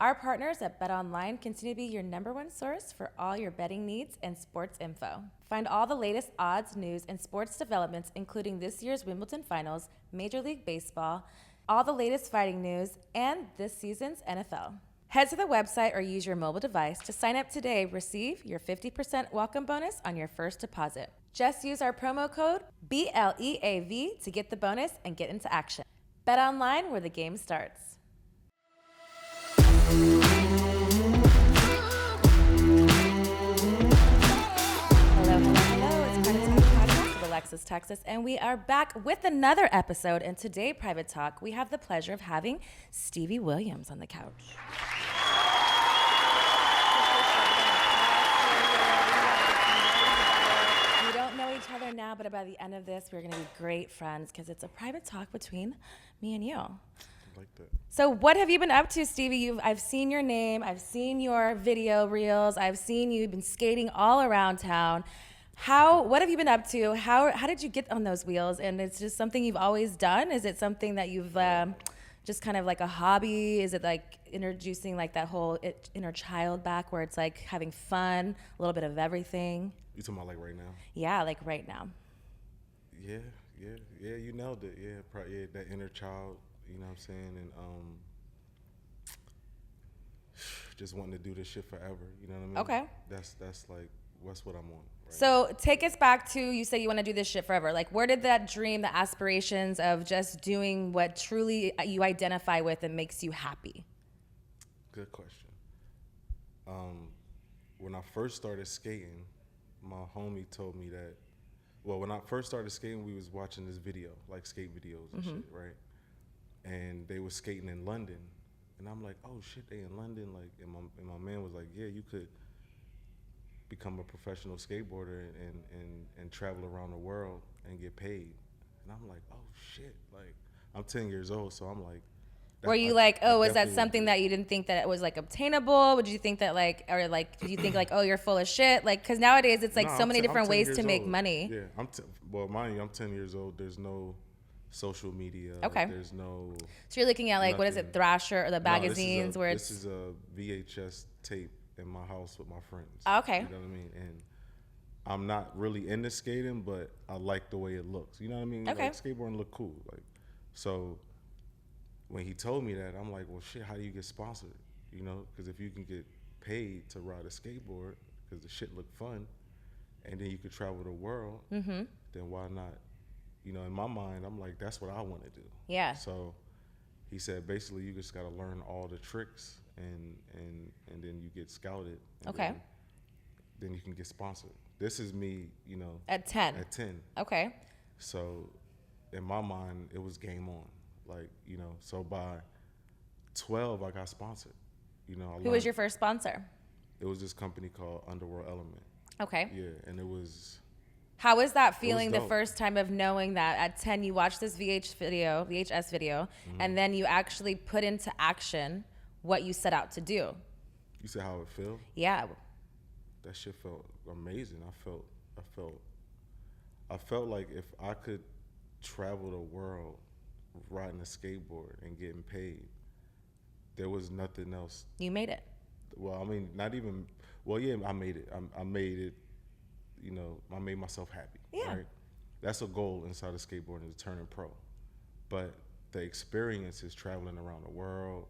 Our partners at BetOnline continue to be your #1 source for all your betting needs and sports info. Find all the latest odds, news, and sports developments, including this year's Wimbledon Finals, Major League Baseball, all the latest fighting news, and this season's NFL. Head to the website or use your mobile device to sign up today. Receive your 50% welcome bonus on your first deposit. Just use our promo code BLEAV to get the bonus and get into action. Bet online where the game starts. Alexis, Texas, and we are back with another episode. And today, Private Talk, we have the pleasure of having Stevie Williams on the couch. We don't know each other now, but by the end of this, we're going to be great friends because it's a private talk between me and you. Like that. So what have you been up to, Stevie? I've seen your name. I've seen your video reels. I've seen you've been skating all around town. What have you been up to? How did you get on those wheels? And it's just something you've always done? Is it something that you've just kind of like a hobby? Is it like introducing like that whole inner child back where it's like having fun, a little bit of everything? You talking about like right now? Yeah, like right now. Yeah, you nailed it. Yeah, that inner child, you know what I'm saying? And just wanting to do this shit forever, you know what I mean? Okay. That's like, what's what I'm on. Right So now. take us back to, you say you want to do this shit forever. Like, where did that dream, the aspirations of just doing what truly you identify with and makes you happy? Good question. When I first started skating, my homie told me that, well, when I first started skating, we was watching this video, like skate videos and shit, right? And they were skating in London. And I'm like, oh shit, they in London? Like, and my man was like, yeah, you could become a professional skateboarder and travel around the world and get paid. And I'm like, oh shit, like I'm 10 years old, so I'm like. Were you was that something that you didn't think that it was like obtainable? Would you think that did you think like, oh, you're full of shit? Like, cause nowadays it's like so many different ways to make money. Yeah, well, mind you, I'm 10 years old. There's no social media. Okay. There's no. So you're looking at like, nothing. What is it, Thrasher or the magazines No, where this is a VHS tape in my house with my friends. Okay. You know what I mean? And I'm not really into skating, but I like the way it looks. You know what I mean? Okay. Like, skateboarding look cool. Like, so when he told me that, I'm like, well, shit, how do you get sponsored? You know, because if you can get paid to ride a skateboard, because the shit look fun, and then you could travel the world, then why not? You know, in my mind, I'm like, that's what I want to do. Yeah. So he said, basically, you just got to learn all the tricks, and then you get scouted. And Okay. Then you can get sponsored. This is me, you know. At 10. At 10. Okay. So in my mind, it was game on. Like, you know, so by 12, I got sponsored. You know, Who was your first sponsor? It was this company called Underworld Element. Okay. Yeah, and it was. How was that feeling the dope. first time of knowing that at 10 you watched this VHS video, and then you actually put into action what you set out to do? You said how it felt? Yeah. That shit felt amazing. I felt like if I could travel the world riding a skateboard and getting paid, there was nothing else. You made it. Well, I mean, not even. Well, yeah, I made it. I made it. You know, I made myself happy. Yeah. Right? That's a goal inside of skateboarding, is turning pro. But the experience is traveling around the world,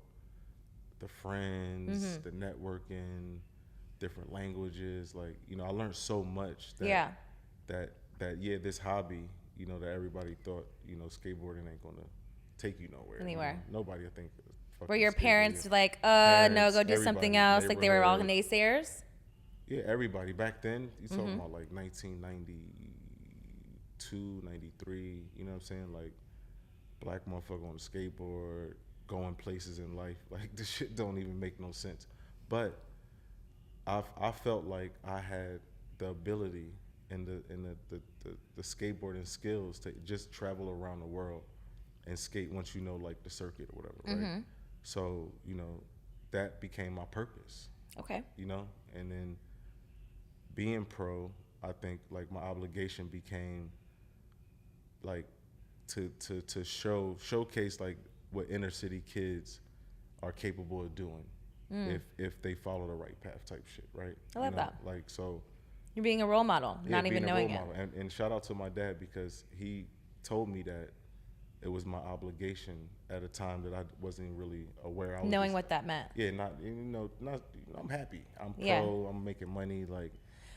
the friends, the networking, different languages. Like, you know, I learned so much that this hobby, you know, that everybody thought, you know, skateboarding ain't gonna take you nowhere. Anywhere. You know? Nobody would think. Were your parents like, no, go do something else? Like they were all naysayers? Yeah, everybody. Back then, you're talking about like 1992, 93, you know what I'm saying? Like, black motherfucker on a skateboard, going places in life. Like, this shit don't even make no sense. But I felt like I had the ability and the skateboarding skills to just travel around the world and skate once you know, like, the circuit or whatever, right? So, you know, that became my purpose. Okay. You know? And then being pro, I think, like, my obligation became, like, to showcase, like, what inner city kids are capable of doing. if they follow the right path type shit, right? I love that. Like, so You're being a role model, yeah, not being even a knowing role it. model. And shout out to my dad, because he told me that it was my obligation at a time that I wasn't really aware. I was Knowing just, what that meant. yeah, not. I'm happy. I'm pro. Yeah. I'm making money. Like,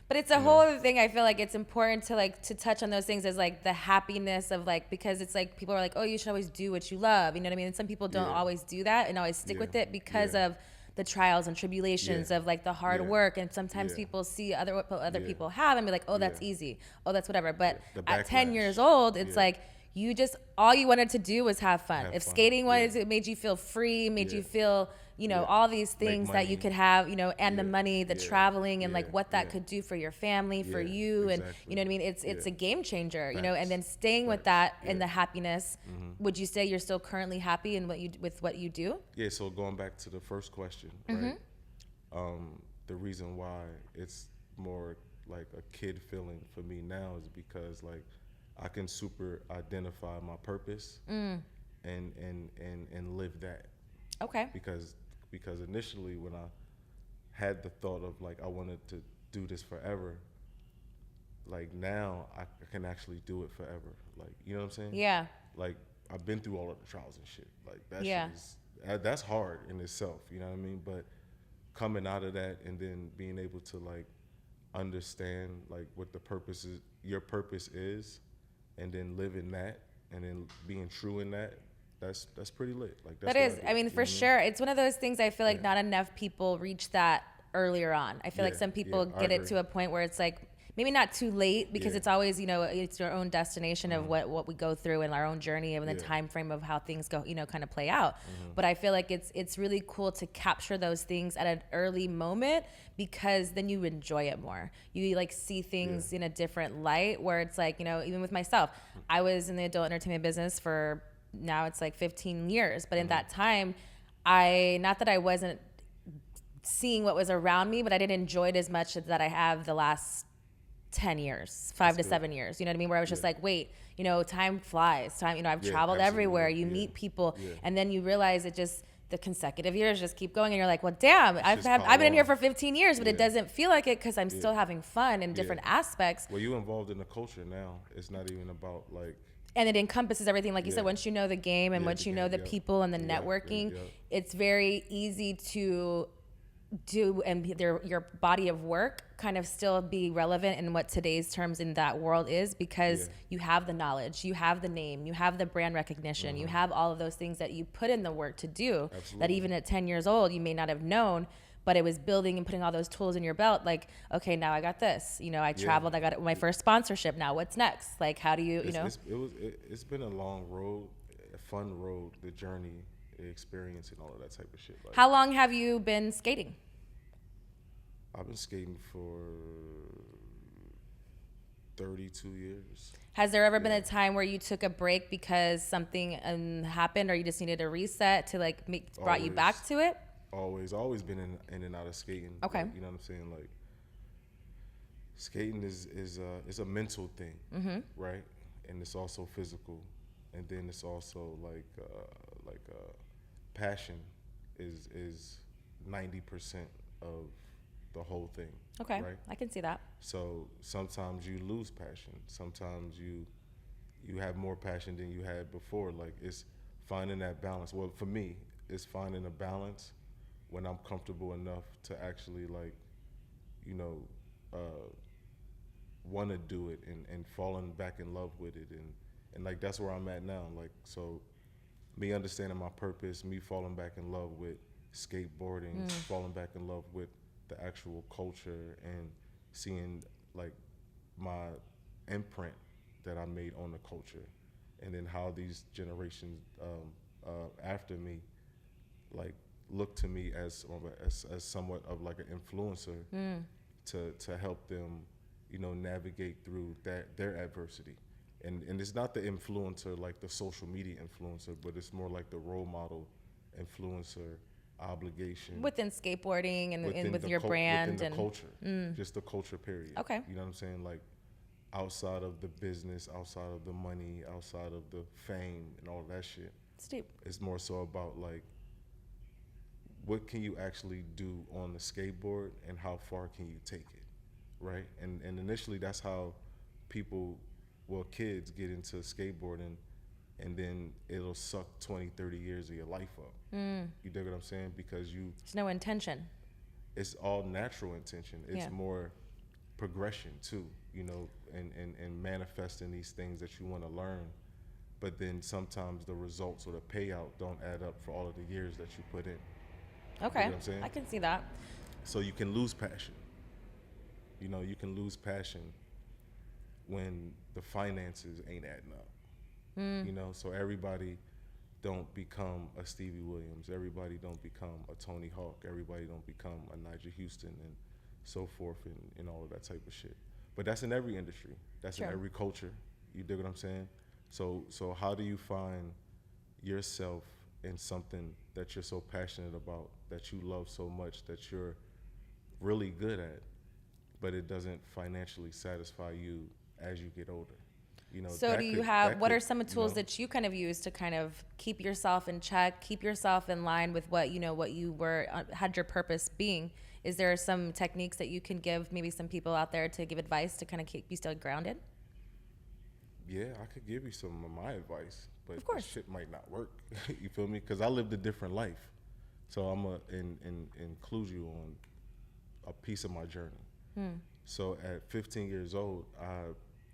But it's a whole other thing. I feel like it's important to like to touch on those things as like the happiness of like, because it's like people are like, oh, you should always do what you love. You know what I mean? And some people don't always do that and always stick with it because of the trials and tribulations of like the hard work. And sometimes people see what other people have and be like, oh, that's easy. Oh, that's whatever. But at 10 years old, it's like, you just, all you wanted to do was have fun. If skating made you feel free, made you feel, you know, all these things that you could have, you know, and the money, the traveling, and like what that could do for your family, for you, and you know what I mean. It's a game changer, you know. And then staying with that and the happiness. Would you say you're still currently happy in with what you do? Yeah. So going back to the first question, right? The reason why it's more like a kid feeling for me now is because like I can super identify my purpose and live that. Okay. Because initially when I had the thought of like I wanted to do this forever, like now I can actually do it forever. Like, you know what I'm saying? Yeah. Like I've been through all of the trials and shit. Like that shit is, that's hard in itself, you know what I mean? But coming out of that and then being able to like understand like what the purpose is, your purpose is, and then living that and then being true in that, that's pretty lit. Like that's that is, I mean, for sure. It's one of those things I feel like not enough people reach that earlier on. I feel like some people get it to a point where it's like maybe not too late, because it's always, you know, it's your own destination of what we go through in our own journey and the time frame of how things go, you know, kind of play out. But I feel like it's really cool to capture those things at an early moment, because then you enjoy it more. You like see things in a different light, where it's like, you know, even with myself, I was in the adult entertainment business for now it's like 15 years. But in that time, not that I wasn't seeing what was around me, but I didn't enjoy it as much as that I have the last 10 years, 5 to 7 years, you know what I mean? Where I was just like, wait, you know, time flies. Time, you know, I've traveled everywhere. You meet people, and then you realize it just, the consecutive years just keep going, and you're like, well, damn, I've been in here for 15 years, but it doesn't feel like it, because I'm still having fun in different aspects. Well, you're involved in the culture now. It's not even about like, and it encompasses everything, like you said. Once you know the game and once you know the people and the networking, it's very easy to do, and your body of work kind of still be relevant in what today's terms in that world is, because you have the knowledge, you have the name, you have the brand recognition, you have all of those things that you put in the work to do. That even at 10 years old you may not have known, but it was building and putting all those tools in your belt. Like, okay, now I got this, you know, I traveled, I got my first sponsorship. Now what's next? Like, how do you, you know? It's been a long road, a fun road, the journey, the experience, and all of that type of shit. Like, how long have you been skating? I've been skating for 32 years. Has there ever been a time where you took a break because something happened, or you just needed a reset to like brought you back to it? Always been in and out of skating. Okay. Like, you know what I'm saying? Like, skating is a mental thing, right? And it's also physical, and then it's also like passion is 90% of the whole thing. Okay, right? I can see that. So sometimes you lose passion. Sometimes you have more passion than you had before. Like, it's finding that balance. Well, for me, it's finding a balance when I'm comfortable enough to actually, like, you know, want to do it and falling back in love with it. And like, that's where I'm at now. Like, so me understanding my purpose, me falling back in love with skateboarding, falling back in love with the actual culture, and seeing like my imprint that I made on the culture, and then how these generations after me like look to me as somewhat of like an influencer to help them, you know, navigate through their adversity. And it's not the influencer like the social media influencer, but it's more like the role model influencer obligation within skateboarding and with your brand within the culture, just the culture period. Okay. You know what I'm saying? Like, outside of the business, outside of the money, outside of the fame and all of that shit. It's deep. It's more so about like what can you actually do on the skateboard and how far can you take it, right? And initially that's how people, well, kids get into skateboarding, and then it'll suck 20, 30 years of your life up. You dig what I'm saying? Because There's no intention. it's all natural intention. It's Yeah. more progression too, you know, and manifesting these things that you want to learn. But then sometimes the results or the payout don't add up for all of the years that you put in. Okay. You know what I'm saying? I can see that. So you can lose passion. You know, you can lose passion when the finances ain't adding up. You know, so everybody don't become a Stevie Williams. Everybody don't become a Tony Hawk. Everybody don't become a Nigel Houston and so forth and all of that type of shit. But that's in every industry. That's Sure. in every culture. You dig what I'm saying? So how do you find yourself in something that you're so passionate about, that you love so much, that you're really good at, but it doesn't financially satisfy you as you get older? You know, So do you have, what are some of the tools that you kind of use to kind of keep yourself in check, keep yourself in line with what, you know, what you were, had your purpose being? Is there some techniques that you can give maybe some people out there to give advice to kind of keep you still grounded? Yeah, I could give you some of my advice, but Of course. the shit might not work. You feel me? Because I lived a different life. So I'm going to include you on a piece of my journey. So at 15 years old, I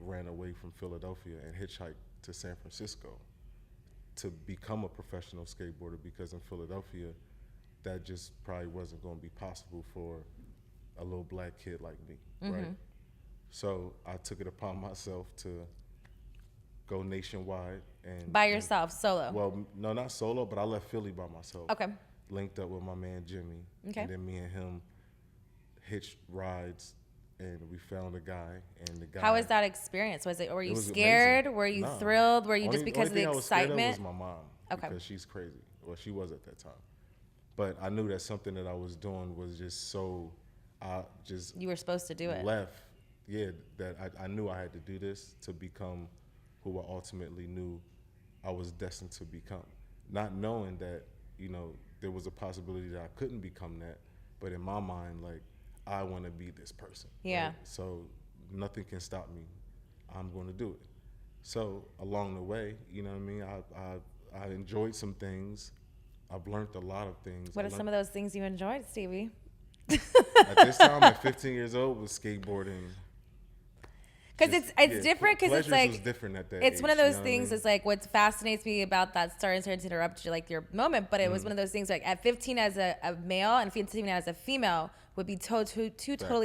ran away from Philadelphia and hitchhiked to San Francisco to become a professional skateboarder, because in Philadelphia, that just probably wasn't going to be possible for a little black kid like me, right? So I took it upon myself to go nationwide and By yourself, solo? Well, no, not solo, but I left Philly by myself. Okay. Linked up with my man Jimmy, Okay. and then me and him hitched rides, and we found a guy, and the guy. How was that experience? Was it, were you was scared? amazing. Were you Nah. thrilled? Were you just Only because of thing the I was scared of excitement? was my mom, Okay. because she's crazy. Well, she was at that time, but I knew that something that I was doing was just so. I just You were supposed to do it. left. Yeah, that I knew I had to do this to become who I ultimately knew I was destined to become. Not knowing that, you know, there was a possibility that I couldn't become that, but in my mind, like, I want to be this person. Yeah. Right? So nothing can stop me. I'm going to do it. So along the way, you know what I mean, I enjoyed some things. I've learned a lot of things. What are some of those things you enjoyed, Stevie? At this time, at 15 years old, was skateboarding. Because it's different, because it's Pleasures like was different at that it's age, one of you those know what I things. mean? Is like what fascinates me about that. Sorry to interrupt you, like your moment, but it was one of those things. Like at 15 as a male and 15 as a female would be two totally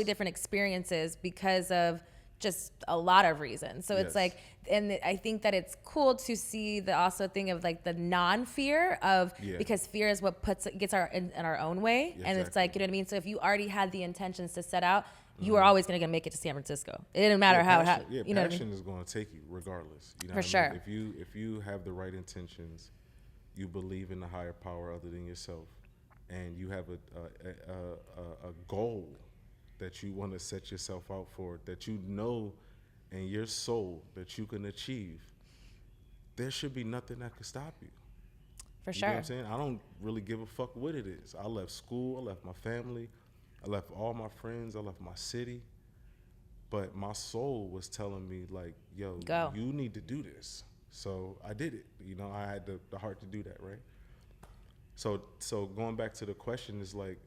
Facts. different experiences because of just a lot of reasons. So it's Yes. like, and I think that it's cool to see the also thing of like the non-fear of, Yeah. because fear is what gets our in our own way, and it's Exactly. like, you know what I mean. So if you already had the intentions to set out, you are always going to make it to San Francisco. It didn't matter how passion, you know what I mean? passion is going to take you regardless. You know For what I sure. mean? If you have the right intentions, you believe in the higher power other than yourself, and you have a goal that you want to set yourself out for, that you know in your soul that you can achieve, there should be nothing that could stop you. For You know sure. what I'm saying? I don't really give a fuck what it is. I left school, I left my family, I left all my friends, I left my city. But my soul was telling me, like, yo, Go. you need to do this. So I did it. You know, I had the heart to do that, right? So going back to the question is like,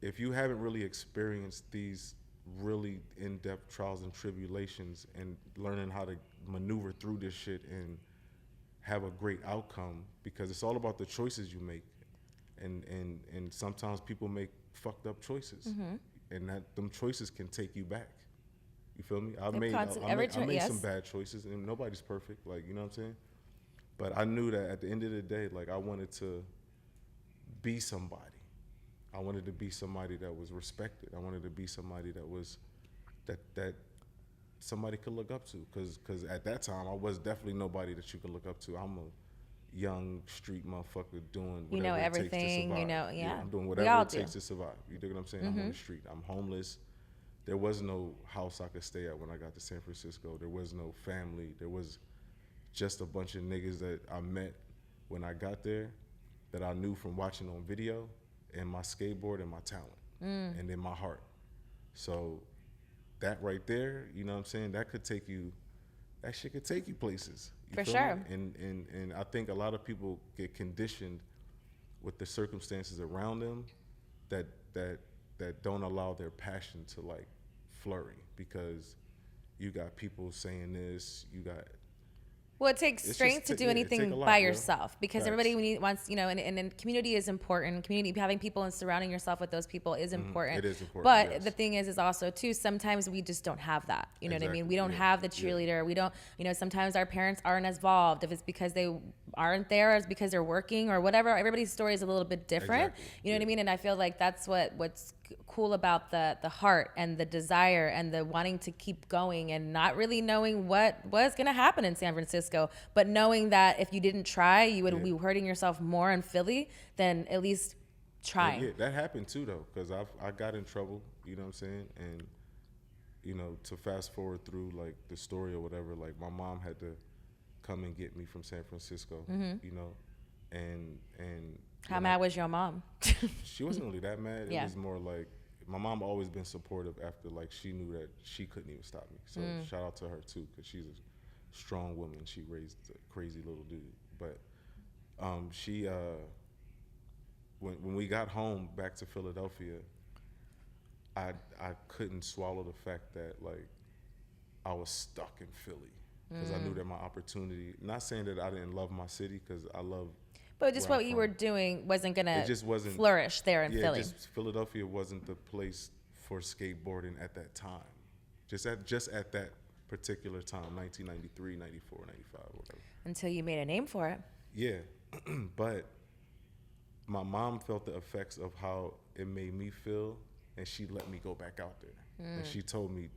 if you haven't really experienced these really in-depth trials and tribulations and learning how to maneuver through this shit and have a great outcome, because it's all about the choices you make, and sometimes people make fucked up choices, and that them choices can take you back. You feel me? I made yes. some bad choices, and nobody's perfect, like, you know what I'm saying? But I knew that at the end of the day, like, I wanted to be somebody. I wanted to be somebody that was respected. I wanted to be somebody that was that somebody could look up to, because at that time I was definitely nobody that you could look up to. I'm a young street motherfucker doing whatever You know it takes to everything, survive. you know, yeah. I'm doing We whatever all it do. takes to survive. You dig what I'm saying? I'm on the street. I'm homeless. There was no house I could stay at when I got to San Francisco. There was no family. There was just a bunch of niggas that I met when I got there that I knew from watching on video, and my skateboard and my talent, and then my heart. So that right there, you know what I'm saying? That shit could take you places. You For feel sure. me? And I think a lot of people get conditioned with the circumstances around them that don't allow their passion to like flurry, because you got people saying this, you got Well, it takes It's strength just to do it anything take a lot, by yo. yourself, because Facts. everybody wants, and community is important. Community, having people and surrounding yourself with those people is important. It is important, But yes. the thing is also too, sometimes we just don't have that. You know what I mean? Exactly, We don't yeah, have the yeah. cheerleader. We don't, sometimes our parents aren't as involved. If it's because they aren't there, or it's because they're working or whatever. Everybody's story is a little bit different. Exactly, You know what I yeah. mean? And I feel like that's what's cool about the heart and the desire and the wanting to keep going, and not really knowing what was going to happen in San Francisco, but knowing that if you didn't try, you would be hurting yourself more in Philly than at least trying. Yeah, that happened too though, because I got in trouble, you know what I'm saying? And to fast forward through like the story or whatever, like my mom had to come and get me from San Francisco, and How when mad was your mom? she wasn't really that mad. Yeah. It was more like my mom always been supportive after like she knew that she couldn't even stop me. So shout out to her too, because she's a strong woman. She raised a crazy little dude. But she when we got home back to Philadelphia, I couldn't swallow the fact that like I was stuck in Philly, because I knew that my opportunity. Not saying that I didn't love my city, because I love. But just where what I'm you from. were doing wasn't going It just wasn't flourish there in Philly. Just Philadelphia wasn't the place for skateboarding at that time. Just at that particular time, 1993, 94, 95, whatever. Until you made a name for it. Yeah, but my mom felt the effects of how it made me feel, and she let me go back out there. And she told me,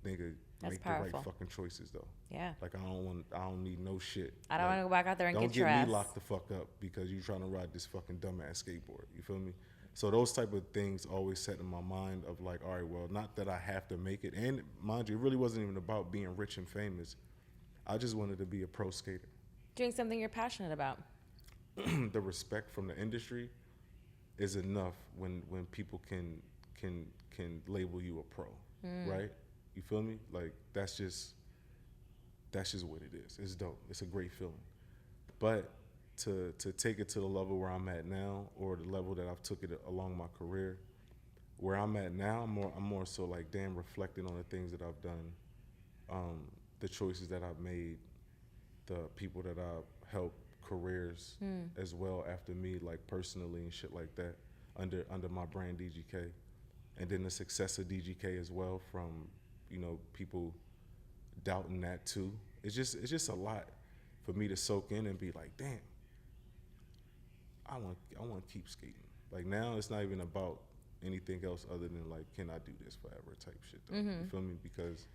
nigga, That's make the powerful. right fucking choices though. Yeah. Like I don't need no shit. I don't Like, want to go back out there and don't get your get ass. me locked the fuck up because you trying to ride this fucking dumbass skateboard. You feel me? So those type of things always set in my mind of like, all right, well, not that I have to make it. And mind you, it really wasn't even about being rich and famous. I just wanted to be a pro skater. Doing something you're passionate about. The respect from the industry is enough when people can label you a pro, right? You feel me? Like that's just what it is. It's dope. It's a great feeling. But to take it to the level where I'm at now, or the level that I've took it along my career, where I'm at now, I'm more so like, damn, reflecting on the things that I've done, the choices that I've made, the people that I've helped careers as well after me, like personally and shit like that, under my brand DGK, and then the success of DGK as well, from people doubting that too. It's just a lot for me to soak in and be like, damn, I want to keep skating. Like now, it's not even about anything else other than like, can I do this forever type shit. Though. You feel me? Because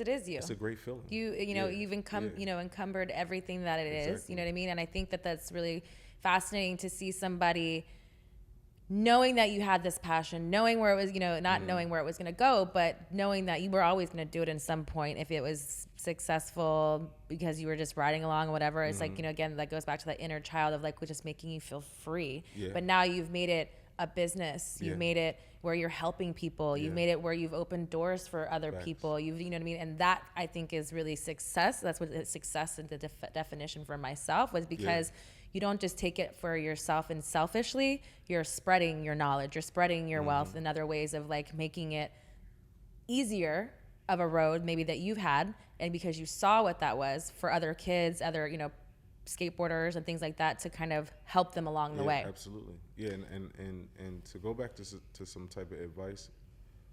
it is you. it's a great feeling. You've encumbered everything that it is. Exactly. You know what I mean? And I think that that's really fascinating to see somebody knowing that you had this passion, knowing where it was, not knowing where it was going to go, but knowing that you were always going to do it in some point if it was successful, because you were just riding along or whatever. It's like, again, that goes back to that inner child of like just making you feel free. Yeah. But now you've made it a business. You've made it where you're helping people. You've made it where you've opened doors for other Facts. people. You know what I mean? And that, I think, is really success. That's what success and the definition for myself was, because you don't just take it for yourself and selfishly. You're spreading your knowledge. You're spreading your wealth in other ways of like making it easier of a road maybe that you've had, and because you saw what that was for other kids, other skateboarders and things like that, to kind of help them along the way. Absolutely. Yeah, and to go back to some type of advice,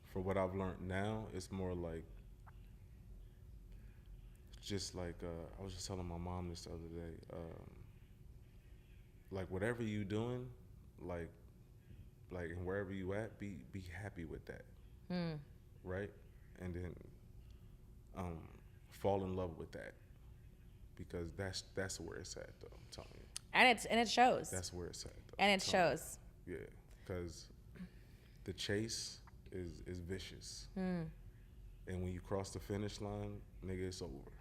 for what I've learned now, it's more like, just like I was just telling my mom this the other day, like whatever you doing, like and wherever you at, be happy with that, right? And then fall in love with that, because that's where it's at, though. I'm telling you. And it shows. That's where it's at, though. And it shows. Yeah, because the chase is vicious, and when you cross the finish line, nigga, it's over.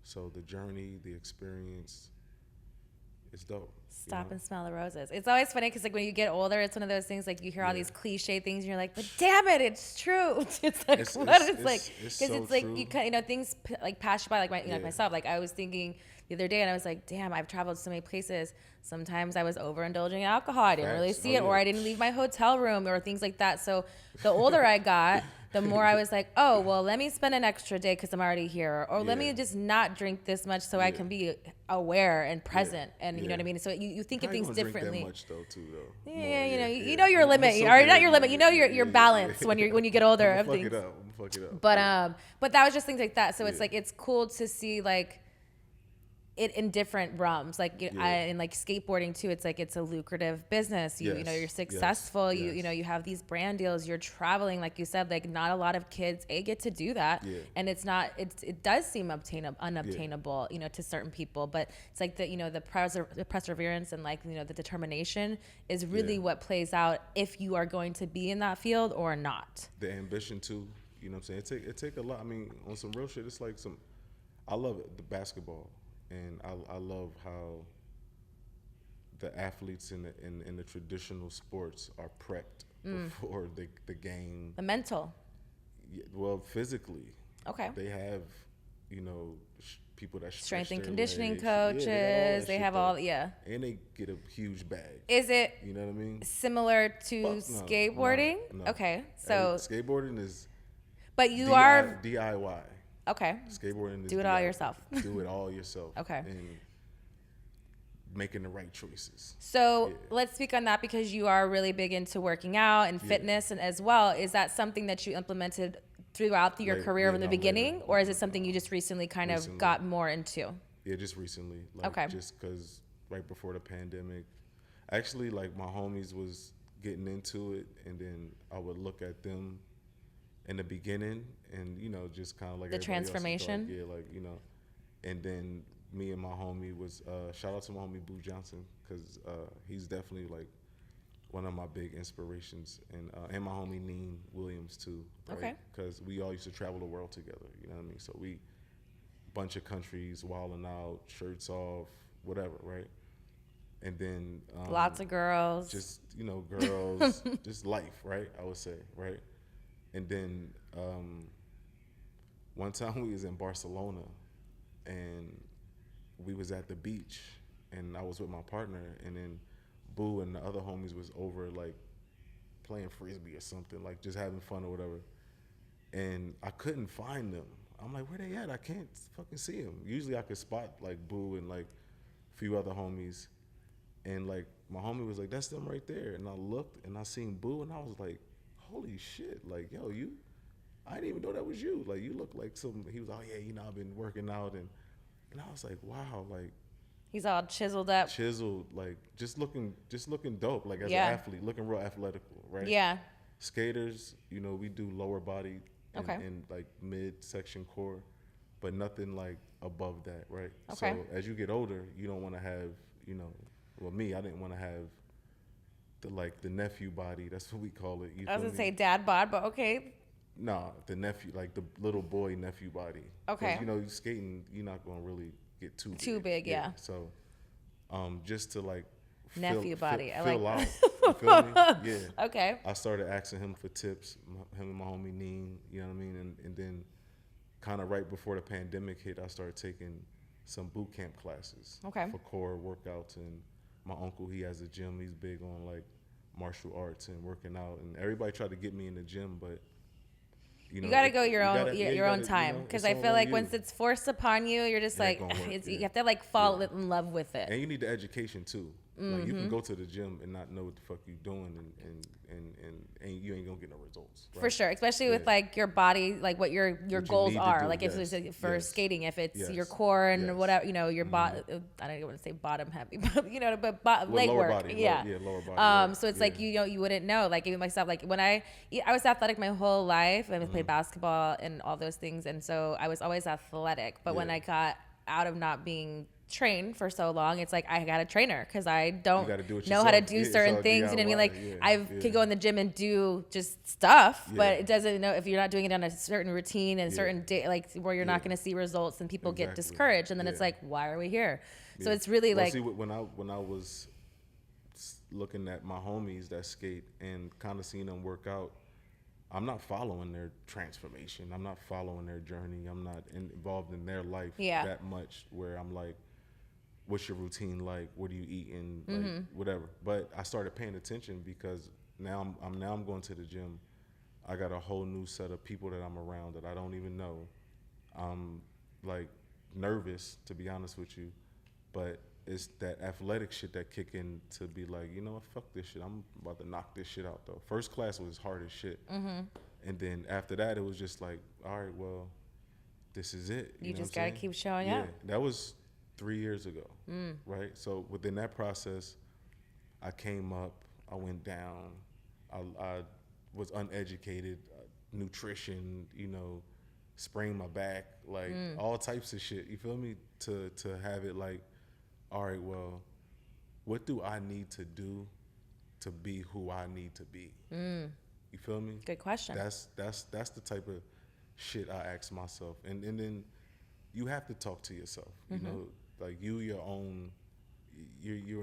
So the journey, the experience, it's dope. Stop and smell the roses. It's always funny because like when you get older, it's one of those things like you hear all these cliche things and you're like, but damn it, it's true. It's like it's like because it's like true. You know things like pass you by like like myself. Like I was thinking the other day and I was like, damn, I've traveled so many places. Sometimes I was overindulging in alcohol. I didn't really see it, or I didn't leave my hotel room or things like that. So the older I got, the more I was like, oh, well, let me spend an extra day because I'm already here. Or let me just not drink this much so I can be aware and present. And you know what I mean? So you think of things differently. Drink that much though, too, though. Yeah, you know your limit. Or not your limit. You know your balance when you get older of things. I'm fuck it up. But that was just things like that. So it's like it's cool to see like it in different realms, like in like skateboarding too. It's like it's a lucrative business. You know you're successful. You know you have these brand deals. You're traveling, like you said. Like not a lot of kids get to do that, and it's not. It does seem unobtainable, you know, to certain people. But it's like the perseverance and like the determination is really what plays out if you are going to be in that field or not. The ambition too. You know what I'm saying? It take a lot. I mean, on some real shit, it's like I love it. The basketball. And I love how the athletes in the traditional sports are prepped before the game. The mental. Well, physically. Okay. They have, people that strength and conditioning legs. coaches. They have all. And they get a huge bag. Is it? You know what I mean? Similar to skateboarding? No. Okay, so skateboarding is. But you are DIY. Okay. Skateboarding is do it all yourself. Do it all yourself. Okay. And making the right choices. So let's speak on that because you are really big into working out and fitness and as well. Is that something that you implemented throughout your career from the beginning, or is it something you just recently of got more into? Yeah, just recently. Just because right before the pandemic, actually, like my homies was getting into it, and then I would look at them in the beginning, and just kind of like the transformation. And then me and my homie was shout out to my homie Boo Johnson because he's definitely like one of my big inspirations, and my homie Neen Williams too. Right? Okay. Because we all used to travel the world together. You know what I mean? So we bunch of countries, wilding out, shirts off, whatever, right? And then lots of girls. Just girls, just life, right? I would say, right? And then one time we was in Barcelona, and we was at the beach, and I was with my partner, and then Boo and the other homies was over like playing frisbee or something, like just having fun or whatever. And I couldn't find them. I'm like, where they at? I can't fucking see them. Usually I could spot like Boo and like a few other homies, and like my homie was like, that's them right there. And I looked and I seen Boo, and I was like, holy shit, like, yo, I didn't even know that was you. Like, you look like he was, oh yeah, I've been working out, and I was like, wow, like. He's all chiseled up. Like, just looking dope, like as an athlete, looking real athletical, right? Yeah. Skaters, we do lower body and like mid-section core, but nothing like above that, right? Okay. So as you get older, you don't want to have, well, me, I didn't want to have the nephew body. That's what we call it. I was gonna say dad bod, but okay. No, the nephew, like the little boy nephew body. Okay. Skating, you're not gonna really get too big. Yeah. So, just to like nephew body, I fill like. Out. You feel me? Yeah. Okay. I started asking him for tips. Him and my homie Neen. You know what I mean? And then, kind of right before the pandemic hit, I started taking some boot camp classes. Okay. For core workouts, and my uncle, he has a gym. He's big on like martial arts and working out, and everybody tried to get me in the gym, but you gotta go your own time, because I feel like once it's forced upon you, you're just like you have to like fall in love with it. And you need the education too. Like you can go to the gym and not know what the fuck you're doing, and you ain't gonna get no results. Right? For sure, especially with like your body, like what your goals are. Like if it's for skating, if it's your core and whatever, your body. I don't even want to say bottom heavy, but leg work. Body, lower body. So it's like you wouldn't know. Like even myself, like when I was athletic my whole life. I played basketball and all those things, and so I was always athletic. But when I got out of not being train for so long, it's like I got a trainer because I don't gotta do it know how to yourself. do Yeah, it's certain all things. You know what I mean? Like DIY. I Yeah, could go in the gym and do just stuff, Yeah. but it doesn't know if you're not doing it on a certain routine and Yeah. certain day, like where you're not Yeah. going to see results, and people get Exactly. discouraged, and then it's Yeah. like, why are we here? So Yeah. it's really Well, like, see, when I was looking at my homies that skate and kind of seeing them work out, I'm not following their transformation. I'm not following their journey. I'm not involved in their life Yeah. that much where I'm like, what's your routine like? What are you eating? Like whatever. But I started paying attention because now I'm going to the gym. I got a whole new set of people that I'm around that I don't even know. I'm like nervous, to be honest with you, but it's that athletic shit that kick in to be like, you know what, fuck this shit. I'm about to knock this shit out though. First class was hard as shit. And then after that, it was just like, all right, well, this is it. you know just what I'm got to saying? keep showing Yeah, up. that was 3 years ago, right? So within that process, I came up, I went down, I was uneducated, nutrition, you know, sprained my back, like all types of shit. You feel me? To have it like, all right, well, what do I need to do to be who I need to be? You feel me? Good question. That's the type of shit I ask myself, and then you have to talk to yourself. You know, like you're in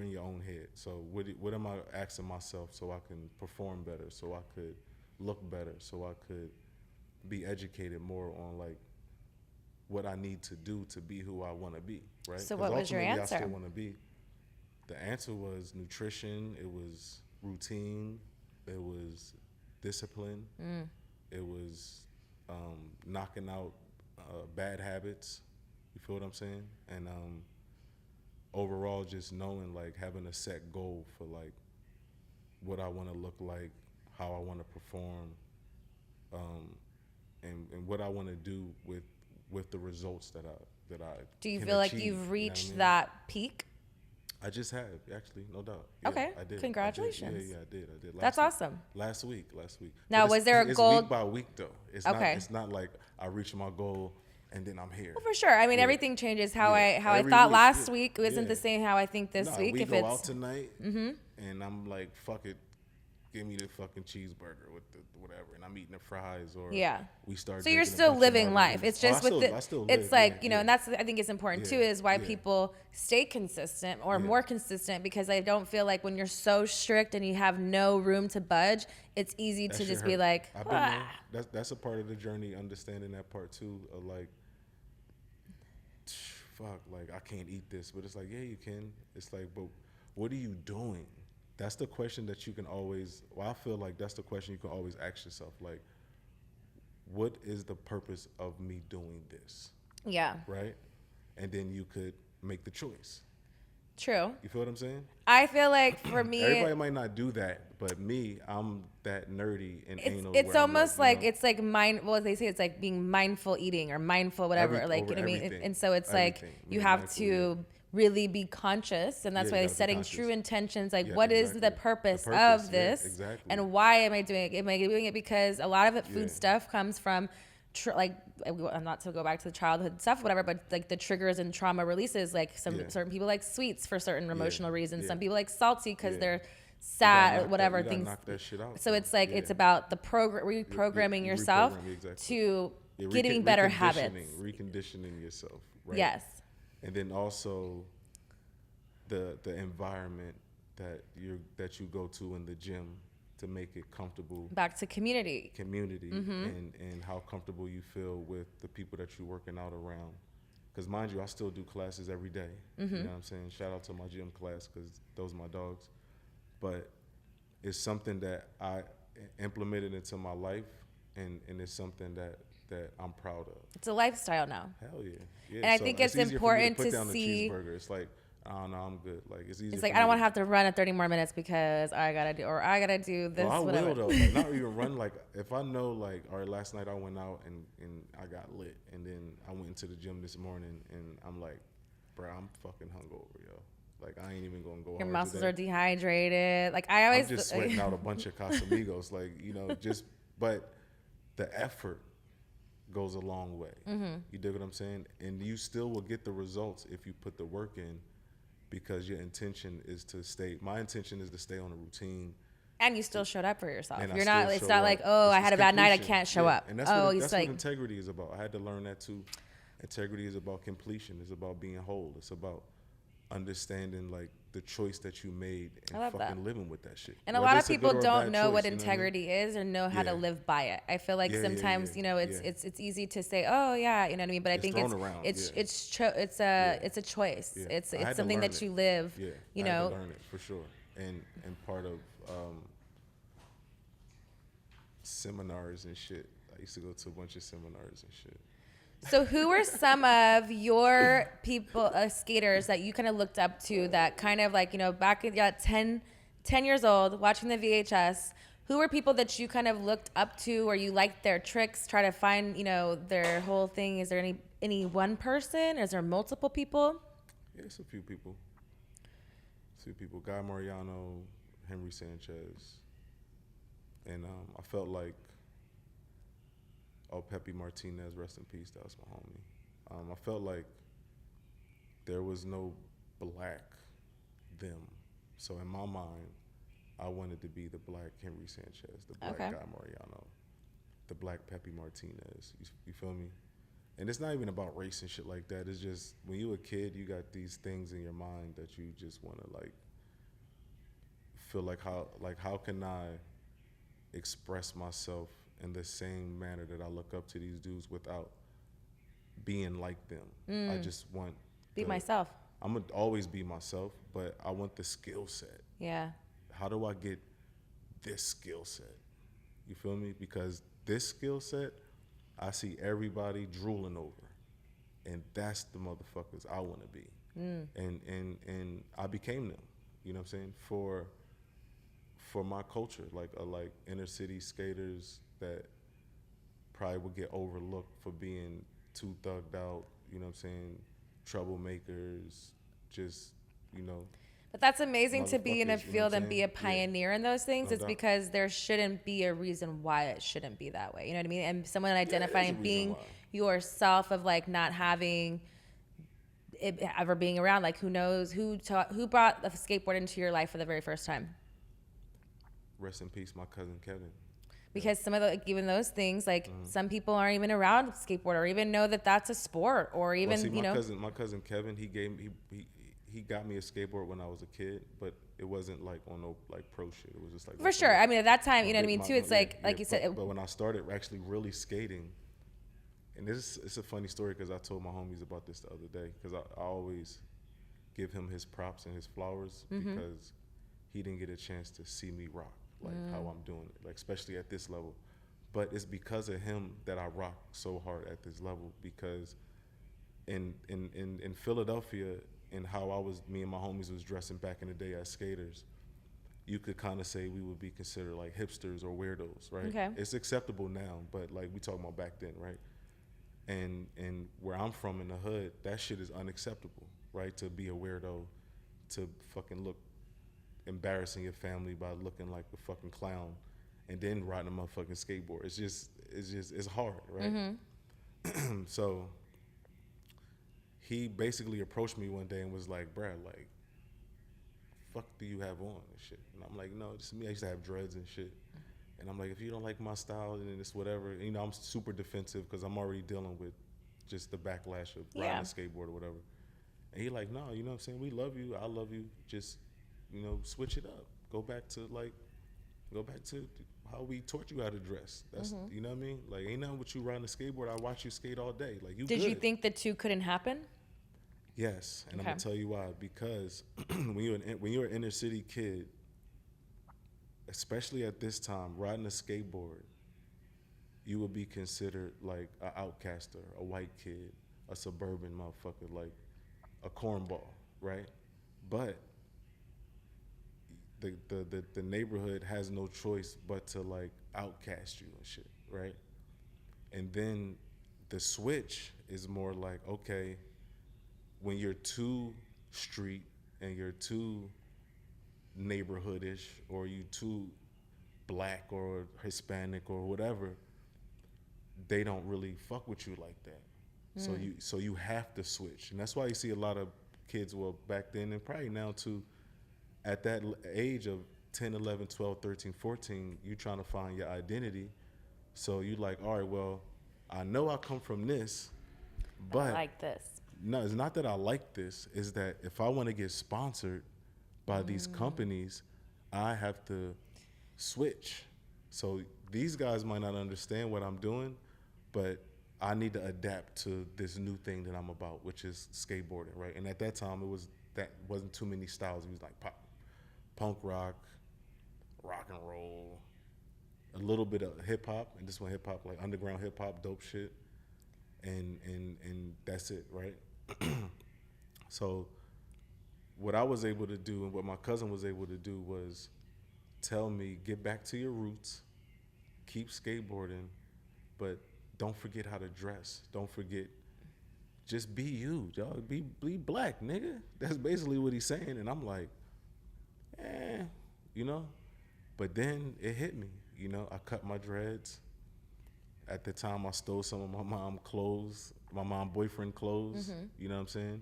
your own head. So what am I asking myself so I can perform better, so I could look better, so I could be educated more on like what I need to do to be who I want to be, right? So 'Cause what was your ultimately answer? I still want to be. The answer was nutrition. It was routine. It was discipline. It was knocking out bad habits. You feel what I'm saying? And overall, just knowing, like, having a set goal for like what I want to look like, how I want to perform, and what I want to do with the results that I Do you can feel like achieve, you've you know what I reached mean? that peak? I just have, actually, no doubt. Yeah, Okay, I did. congratulations. I did. That's awesome. Last week. Now, But was there a it's goal- week by week though. It's Okay. It's not like I reach my goal and then I'm here. Well, for sure. I mean, Yeah. everything changes. How Yeah. I Every thought week, last yeah. week isn't Yeah. the same how I think this Nah, week. we If go it's out tonight, and I'm like, fuck it, give me the fucking cheeseburger with the whatever, and I'm eating the fries, or Yeah. we start. So you're drinking a still bunch of living life. margaritas. It's just I still it's live, like, yeah, you know, yeah. and that's, I think it's important too, Yeah, is why yeah. people stay consistent or Yeah. more consistent, because I don't feel like when you're so strict and you have no room to budge, it's easy That to shit just be hurt. like, I've been there. "Ah." That's a part of the journey, understanding that part too, of like, fuck, like I can't eat this, but it's like, yeah, you can. It's like, but what are you doing? That's the question that you can always, well, I feel like that's the question you can always ask yourself, like, what is the purpose of me doing this, Yeah, right? And then you could make the choice. true. You feel what I'm saying? I feel like for me, Everybody might not do that, but me, I'm that nerdy and anal. it's where I'm almost you like know, it's like well, they say it's like being mindful eating or mindful whatever, Every- like, over you know what I mean? everything. And so it's like Everything. you Being have mindful, to really be conscious, and that's Yeah, why you they're gotta be setting conscious. true intentions, like, Yeah, what is exactly. the The purpose purpose, of yeah, this, exactly. and why am I doing it? Am I doing it because a lot of it, food Yeah. stuff, comes from like, I'm not to go back to the childhood stuff, whatever, but like the triggers and trauma releases, like Yeah. certain people like sweets for certain emotional reasons, yeah. some people like salty because Yeah. they're You gotta sad, knock whatever that, you gotta things. knock that shit out, So bro. it's like, Yeah. it's about the reprogramming you yourself reprogram, exactly. to Yeah, getting better habits. reconditioning yourself, right? Yes. And then also the environment that you go to in the gym to make it comfortable. Back to community. And how comfortable you feel with the people that you're working out around. Because mind you, I still do classes every day. You know what I'm saying? Shout out to my gym class, because those are my dogs. But it's something that I implemented into my life, and it's something that I'm proud of. It's a lifestyle now. Hell yeah. Yeah. And I think it's easier for me important put to down see- a cheeseburger. It's like, I don't know, I'm good. Like, it's easy. It's like, I don't want to have to run at 30 more minutes because I gotta do this. Well, I whatever. will though. Like, not even run. Like, if I know, like, all right, last night I went out and I got lit, and then I went into the gym this morning, and I'm like, bro, I'm fucking hungover, yo. Like, I ain't even gonna go. Your hard muscles today. are dehydrated. Like, I always I'm just sweating out a bunch of Casamigos, like, you know, but the effort goes a long way. You dig what I'm saying? And you still will get the results if you put the work in, because your intention is to stay. My intention is to stay on a routine. And you still showed up for yourself. And You're I not. still It's show not up. like, oh, I It's had a bad night, I completion. can't show Yeah. up. And that's Oh, what it's what like integrity is about. I had to learn that too. Integrity is about completion. It's about being whole. It's about understanding like the choice that you made and I love fucking that. living with that shit. And a Whether lot of it's good people or a don't bad know what choice, you know I mean? integrity is or know how to Yeah. live by it. I feel like Yeah, sometimes, yeah. it's Yeah. it's easy to say, oh yeah, you know what I mean. But I It's think thrown around, it's yeah. it's a choice. Yeah. It's I had to something learn that it. you live. Yeah, You I had know. to learn it for sure. And part of seminars and shit. I used to go to a bunch of seminars and shit. So who were some of your people, skaters that you kind of looked up to that kind of like, back at 10 years old, watching the VHS, who were people that you kind of looked up to or you liked their tricks, try to find, their whole thing? Is there any one person? Is there multiple people? Yeah, it's a few people. Guy Mariano, Henry Sanchez. And I felt like, Pepe Martinez, rest in peace, that was my homie. I felt like there was no black them. So in my mind, I wanted to be the black Henry Sanchez, the black Guy Mariano, the black Pepe Martinez. You feel me? And it's not even about race and shit like that. It's just when you're a kid, you got these things in your mind that you just want to like feel like how can I express myself in the same manner that I look up to these dudes without being like them. I just want Be myself. I'm gonna always be myself, but I want the skill set. Yeah. How do I get this skill set? You feel me? Because this skill set, I see everybody drooling over, and that's the motherfuckers I want to be. And I became them. You know what I'm saying? For my culture, like inner city skaters that probably would get overlooked for being too thugged out, you know what I'm saying, troublemakers, just, But that's amazing to be in a motherfuckers, you know field what I'm and be saying? a pioneer in those things. No It's doubt. because there shouldn't be a reason why it shouldn't be that way. You know what I mean? And someone identifying reason being why. yourself of like not having it ever being around. Like who knows who brought a skateboard into your life for the very first time? Rest in peace, my cousin Kevin. Because some of the, like, even those things, like some people aren't even around skateboard or even know that that's a sport or even, Well, see, my cousin Kevin, he got me a skateboard when I was a kid, but it wasn't like on no like pro shit. It was just like for sure. I mean, at that time, you know what I mean my- too. It's yeah, like yeah, you said. But when I started actually really skating, and it's a funny story because I told my homies about this the other day because I always give him his props and his flowers because he didn't get a chance to see me rock like how I'm doing it, like especially at this level. But it's because of him that I rock so hard at this level because in Philadelphia and how me and my homies was dressing back in the day as skaters, you could kind of say we would be considered like hipsters or weirdos, right? Okay. It's acceptable now, but like we talking about back then, right? And where I'm from in the hood, that shit is unacceptable, right? To be a weirdo, to fucking look embarrassing your family by looking like a fucking clown and then riding a motherfucking skateboard. It's hard, right? So he basically approached me one day and was like, "Brad, like, fuck do you have on and shit?" And I'm like, "No, just me. I used to have dreads and shit." And I'm like, "If you don't like my style, then it's whatever." And, I'm super defensive because I'm already dealing with just the backlash of riding a skateboard or whatever. And he like, "No, you know what I'm saying? We love you. I love you. Just, switch it up. Go back to how we taught you how to dress. That's, you know what I mean? Like, ain't nothing with you riding a skateboard. I watch you skate all day. Like, you Did good." you think the two couldn't happen? Yes, and Okay. I'm gonna tell you why. Because when you're an inner city kid, especially at this time, riding a skateboard, you would be considered like an outcaster, a white kid, a suburban motherfucker, like a cornball, right? But the neighborhood has no choice but to like outcast you and shit, right? And then the switch is more like, okay, when you're too street and you're too neighborhoodish or you too black or Hispanic or whatever, they don't really fuck with you like that. So you have to switch, and that's why you see a lot of kids, well, back then and probably now too, at that age of 10, 11, 12, 13, 14, you trying to find your identity. So you like, all right, well, I know I come from this, but I like this. no, it's not that I like this. Is that if I want to get sponsored by these companies, I have to switch. So these guys might not understand what I'm doing, but I need to adapt to this new thing that I'm about, which is skateboarding, right? And at that time, wasn't too many styles. It was like pop, punk rock, rock and roll, a little bit of hip hop, and this one hip hop, like underground hip hop, dope shit, and that's it, right? So what I was able to do and what my cousin was able to do was tell me, get back to your roots, keep skateboarding, but don't forget how to dress. Don't forget, just be you, dog. Be black, nigga. That's basically what he's saying. And I'm like, you know? But then it hit me, you know? I cut my dreads. At the time, I stole some of my mom's clothes, my mom's boyfriend clothes. You know what I'm saying?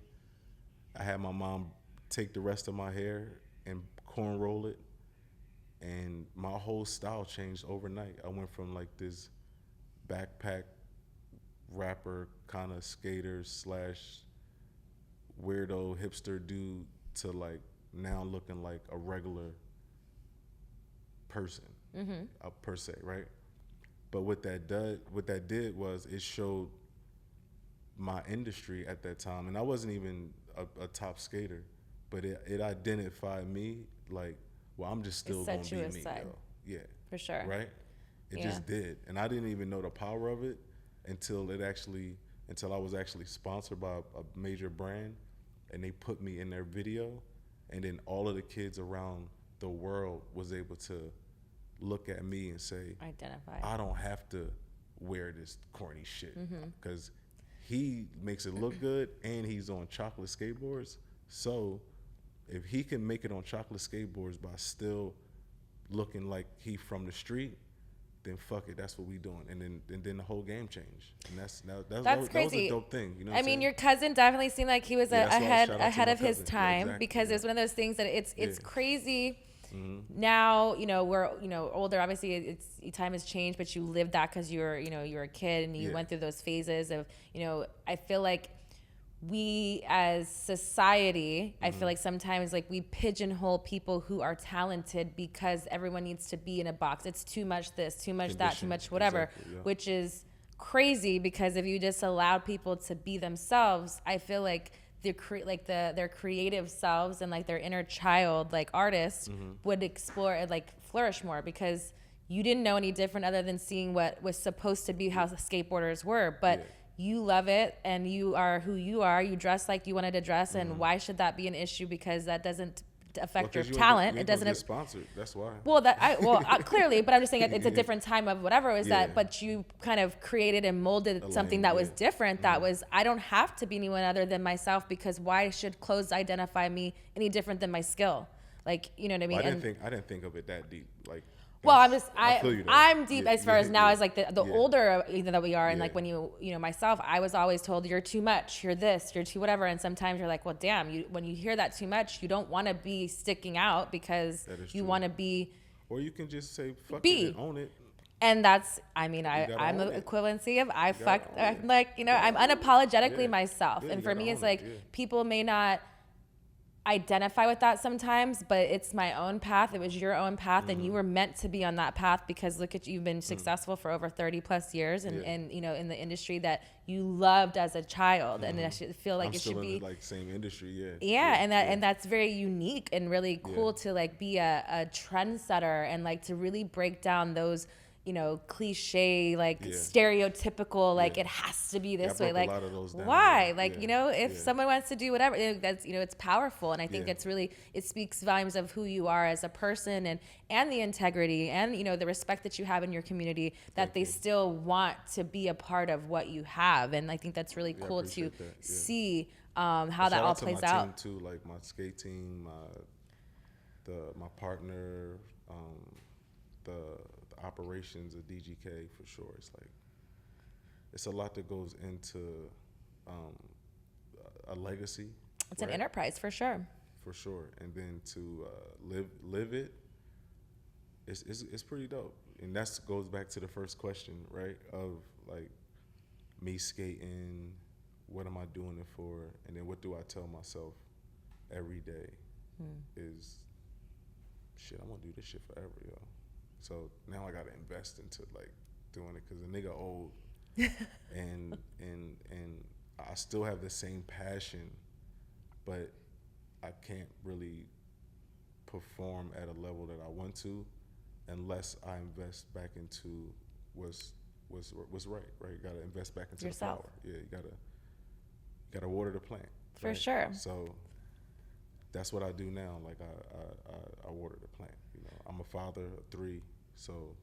I had my mom take the rest of my hair and cornroll it. And my whole style changed overnight. I went from like this backpack rapper kind of skater / weirdo hipster dude to like now looking like a regular person per se, right? But what that did was it showed my industry at that time, and I wasn't even a top skater, but it identified me like, well, I'm just still gonna be me, yo. Yeah, for sure, right? It just did, and I didn't even know the power of it until I was actually sponsored by a major brand, and they put me in their video, and then all of the kids around the world was able to look at me and say, identify. I don't have to wear this corny shit because he makes it look good and he's on chocolate skateboards. So if he can make it on chocolate skateboards by still looking like he from the street, then fuck it, that's what we doing. And then the whole game changed. And that's crazy. That was a dope thing. You know what I I'm mean, saying? your cousin definitely seemed like he was ahead of his time, exactly, because it was one of those things that it's crazy. Now, you know, we're, you know, older, obviously time has changed, but you lived that because you're a kid and you went through those phases of, you know, I feel like we as society, I feel like sometimes like we pigeonhole people who are talented because everyone needs to be in a box. It's too much this, too much that, too much whatever, which is crazy, because if you just allowed people to be themselves, I feel like their creative selves and like their inner child, like artists, would explore and like flourish more, because you didn't know any different other than seeing what was supposed to be how the skateboarders were, but you love it and you are who you are. You dress like you wanted to dress, and why should that be an issue? Because that doesn't affect your talent. It doesn't get sponsored. That's why. Well, clearly, but I'm just saying it's a different time of whatever it was that. But you kind of created and molded something that was different. That was, I don't have to be anyone other than myself, because why should clothes identify me any different than my skill? Like, you know what I mean? I didn't think of it that deep. Like, well, I'm deep as far as now as like the older that we are, and like when you know myself, I was always told you're too much, you're this, you're too whatever, and sometimes you're like, well, damn, when you hear that too much, you don't want to be sticking out because you want to be, or you can just say fuck it and own it. And that's, I mean, I'm the equivalency of I'm like, you know, I'm unapologetically myself, and for me, it's like people may not identify with that sometimes, but it's my own path. It was your own path, and you were meant to be on that path, because look at you, you've been successful for over 30 plus years, and you know, in the industry that you loved as a child, and I should feel like I'm it still should be in the, like, same industry, and that's very unique and really cool to like be a trendsetter and like to really break down those, you know, cliche, like stereotypical, like it has to be this way. Like, why? Like, you know, if someone wants to do whatever, that's, you know, it's powerful. And I think it's really, it speaks volumes of who you are as a person, and the integrity and, you know, the respect that you have in your community, that they still want to be a part of what you have. And I think that's really cool to see how that all plays out. My team too, like my skate team, my partner, the operations of DGK, for sure. It's like it's a lot that goes into a legacy. It's an enterprise for sure. For sure, and then to live it, it's pretty dope. And that goes back to the first question, right? Of like me skating, what am I doing it for, and then what do I tell myself every day? Is shit, I'm gonna do this shit forever, yo. So now I gotta invest into like doing it because the nigga old, and I still have the same passion, but I can't really perform at a level that I want to unless I invest back into what's right. You gotta invest back into yourself. The flower. Yeah, you gotta water the plant. For right? sure. So that's what I do now. Like I water the plant. You know, I'm a father of 3, so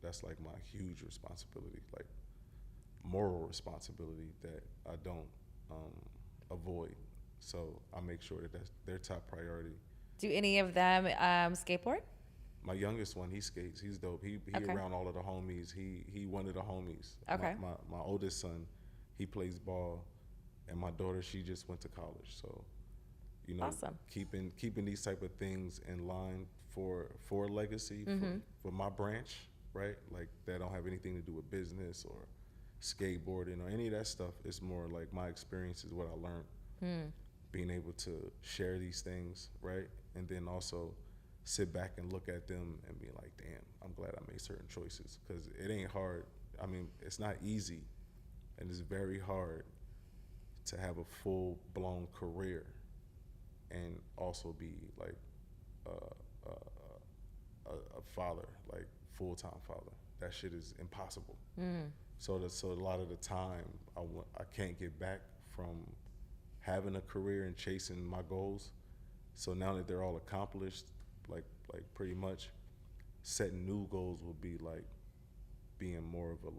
that's like my huge responsibility, like moral responsibility that I don't avoid. So I make sure that that's their top priority. Do any of them skateboard? My youngest one, he skates. He's dope. He Okay. around all of the homies. He one of the homies. Okay. My oldest son, he plays ball, and my daughter, she just went to college. So, you know, Awesome. keeping these type of things in line for legacy for my branch, right? Like that don't have anything to do with business or skateboarding or any of that stuff. It's more like my experience is what I learned. Being able to share these things, right? And then also sit back and look at them and be like, damn, I'm glad I made certain choices, because it ain't hard. I mean, it's not easy, and it's very hard to have a full-blown career and also be like a father, like full-time father. That shit is impossible. So a lot of the time, I can't get back from having a career and chasing my goals. So now that they're all accomplished, like pretty much setting new goals will be like being more of a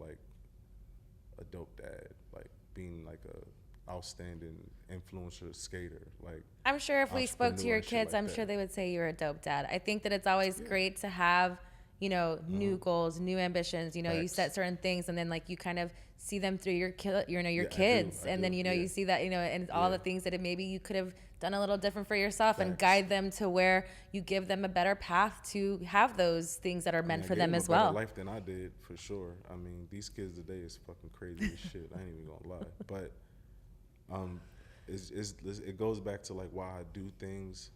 dope dad, like being like a outstanding influencer skater. Like I'm sure if we spoke to your kids, like I'm that. sure they would say you're a dope dad. I think that it's always great to have, you know, new goals, new ambitions. You know, you Facts. set certain things, and then like you kind of see them through your Yeah, I kids, do, and then you know yeah. you see that, you know, and all the things that maybe you could have done a little different for yourself, and Facts. guide them to where you give them a better path to have those things that are meant for them as I gave them a well. better life than I did, for sure. I mean, these kids today is fucking crazy as shit. I ain't even gonna lie, but it goes back to like why I do things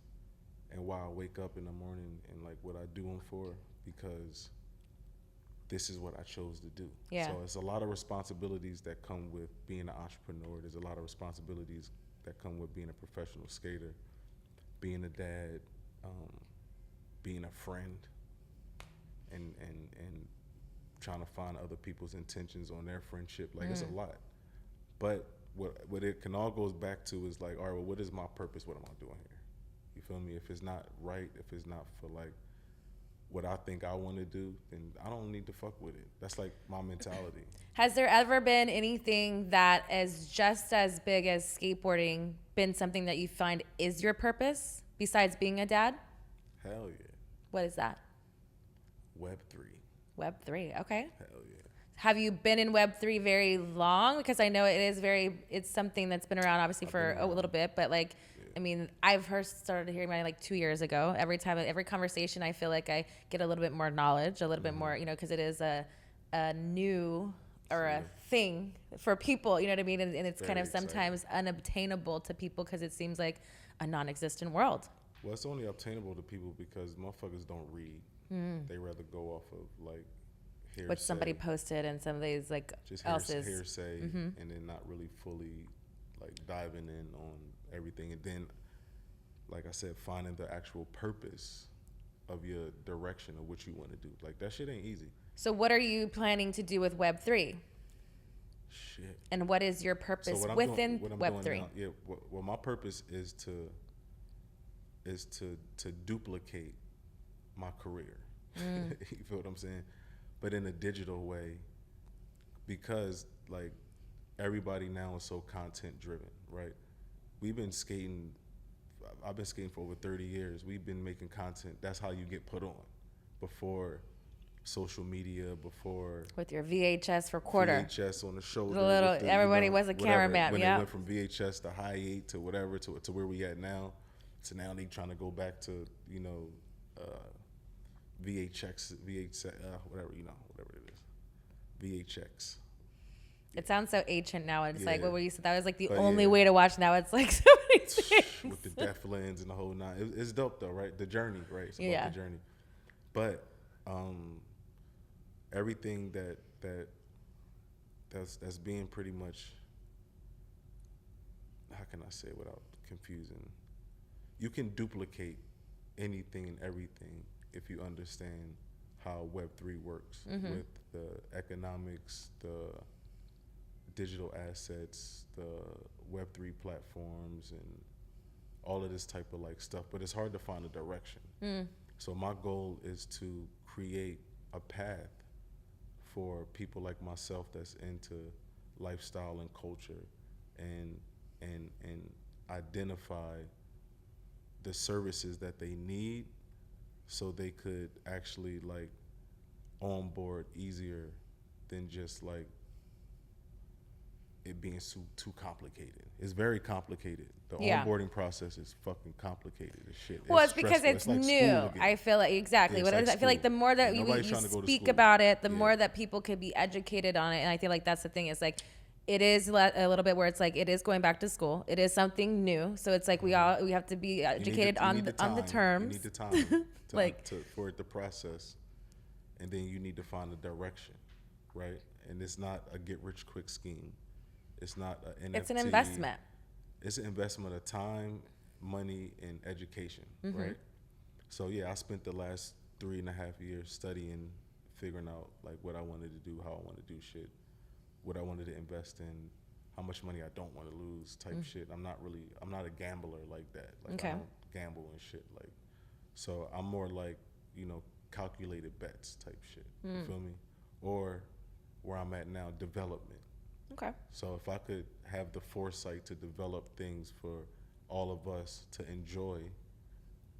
and why I wake up in the morning and like what I do them for, because this is what I chose to do. Yeah. So it's a lot of responsibilities that come with being an entrepreneur. There's a lot of responsibilities that come with being a professional skater, being a dad, being a friend, and trying to find other people's intentions on their friendship. Like it's a lot. But what it can all goes back to is like, all right, well, what is my purpose? What am I doing here? You feel me? If it's not right, if it's not for like what I think I want to do, then I don't need to fuck with it. That's like my mentality. Has there ever been anything that is just as big as skateboarding been something that you find is your purpose besides being a dad? Hell yeah. What is that? Web3. Web3, okay. Hell yeah. Have you been in Web3 very long? Because I know it's something that's been around obviously for a little bit, but like, I mean, I've started hearing about it like 2 years ago. Every conversation, I feel like I get a little bit more knowledge, a little bit more, you know, because it is a new or a thing for people, you know what I mean? And it's kind of sometimes unobtainable to people because it seems like a non-existent world. Well, it's only obtainable to people because motherfuckers don't read. They rather go off of like hearsay. What somebody posted and somebody's like just else's. hearsay, and then not really fully like diving in on everything. And then, like I said, finding the actual purpose of your direction of what you want to do. Like that shit ain't easy. So what are you planning to do with Web3? Shit. And what is your purpose So within what I'm Web3? doing now, well, my purpose is to duplicate my career. You feel what I'm saying? But in a digital way, because like everybody now is so content driven, right? I've been skating for over 30 years. We've been making content. That's how you get put on before social media, before With your VHS recorder. VHS on the shoulder. The little, with the, everybody you know, was a whatever. cameraman. When Yeah. they went from VHS to high 8 to whatever to where we at now. So now they trying to go back to, you know, VHX, whatever, you know, whatever it is. VHX. It sounds so ancient now. And it's like, Yeah. what were you said? That was like the But only yeah. way to watch. Now it's like so many things. With the depth lens and the whole nine. It's dope though, right? The journey, right? It's about Yeah. the journey. But everything that's being pretty much, how can I say it without confusing? You can duplicate anything and everything if you understand how Web3 works with the economics, the digital assets, the Web3 platforms, and all of this type of like stuff. But it's hard to find a direction. So my goal is to create a path for people like myself that's into lifestyle and culture, and identify the services that they need so they could actually like onboard easier than just like it being too complicated. It's very complicated. The Yeah. onboarding process is fucking complicated as shit. Well, it's because stressful. it's like new. school again. I feel like exactly. Yeah, What it's like I feel like the school. more that Yeah, you nobody's trying to go to speak school. about it, the Yeah. more that people could be educated on it. And I feel like that's the thing. Is like, it is a little bit where it's like it is going back to school. It is something new. So it's like we have to be educated on the terms. You need the time Like- for it to process, and then you need to find a direction, right? And it's not a get rich quick scheme. It's not an NFT. It's an investment. It's an investment of time, money, and education, right? So yeah, I spent the last 3.5 years studying, figuring out like what I wanted to do, how I want to do shit, what I wanted to invest in, how much money I don't want to lose type shit. I'm not a gambler like that. Like Okay. I don't gamble and shit. Like, so I'm more like, you know, calculated bets type shit. You feel me? Or where I'm at now, development. Okay. So if I could have the foresight to develop things for all of us to enjoy,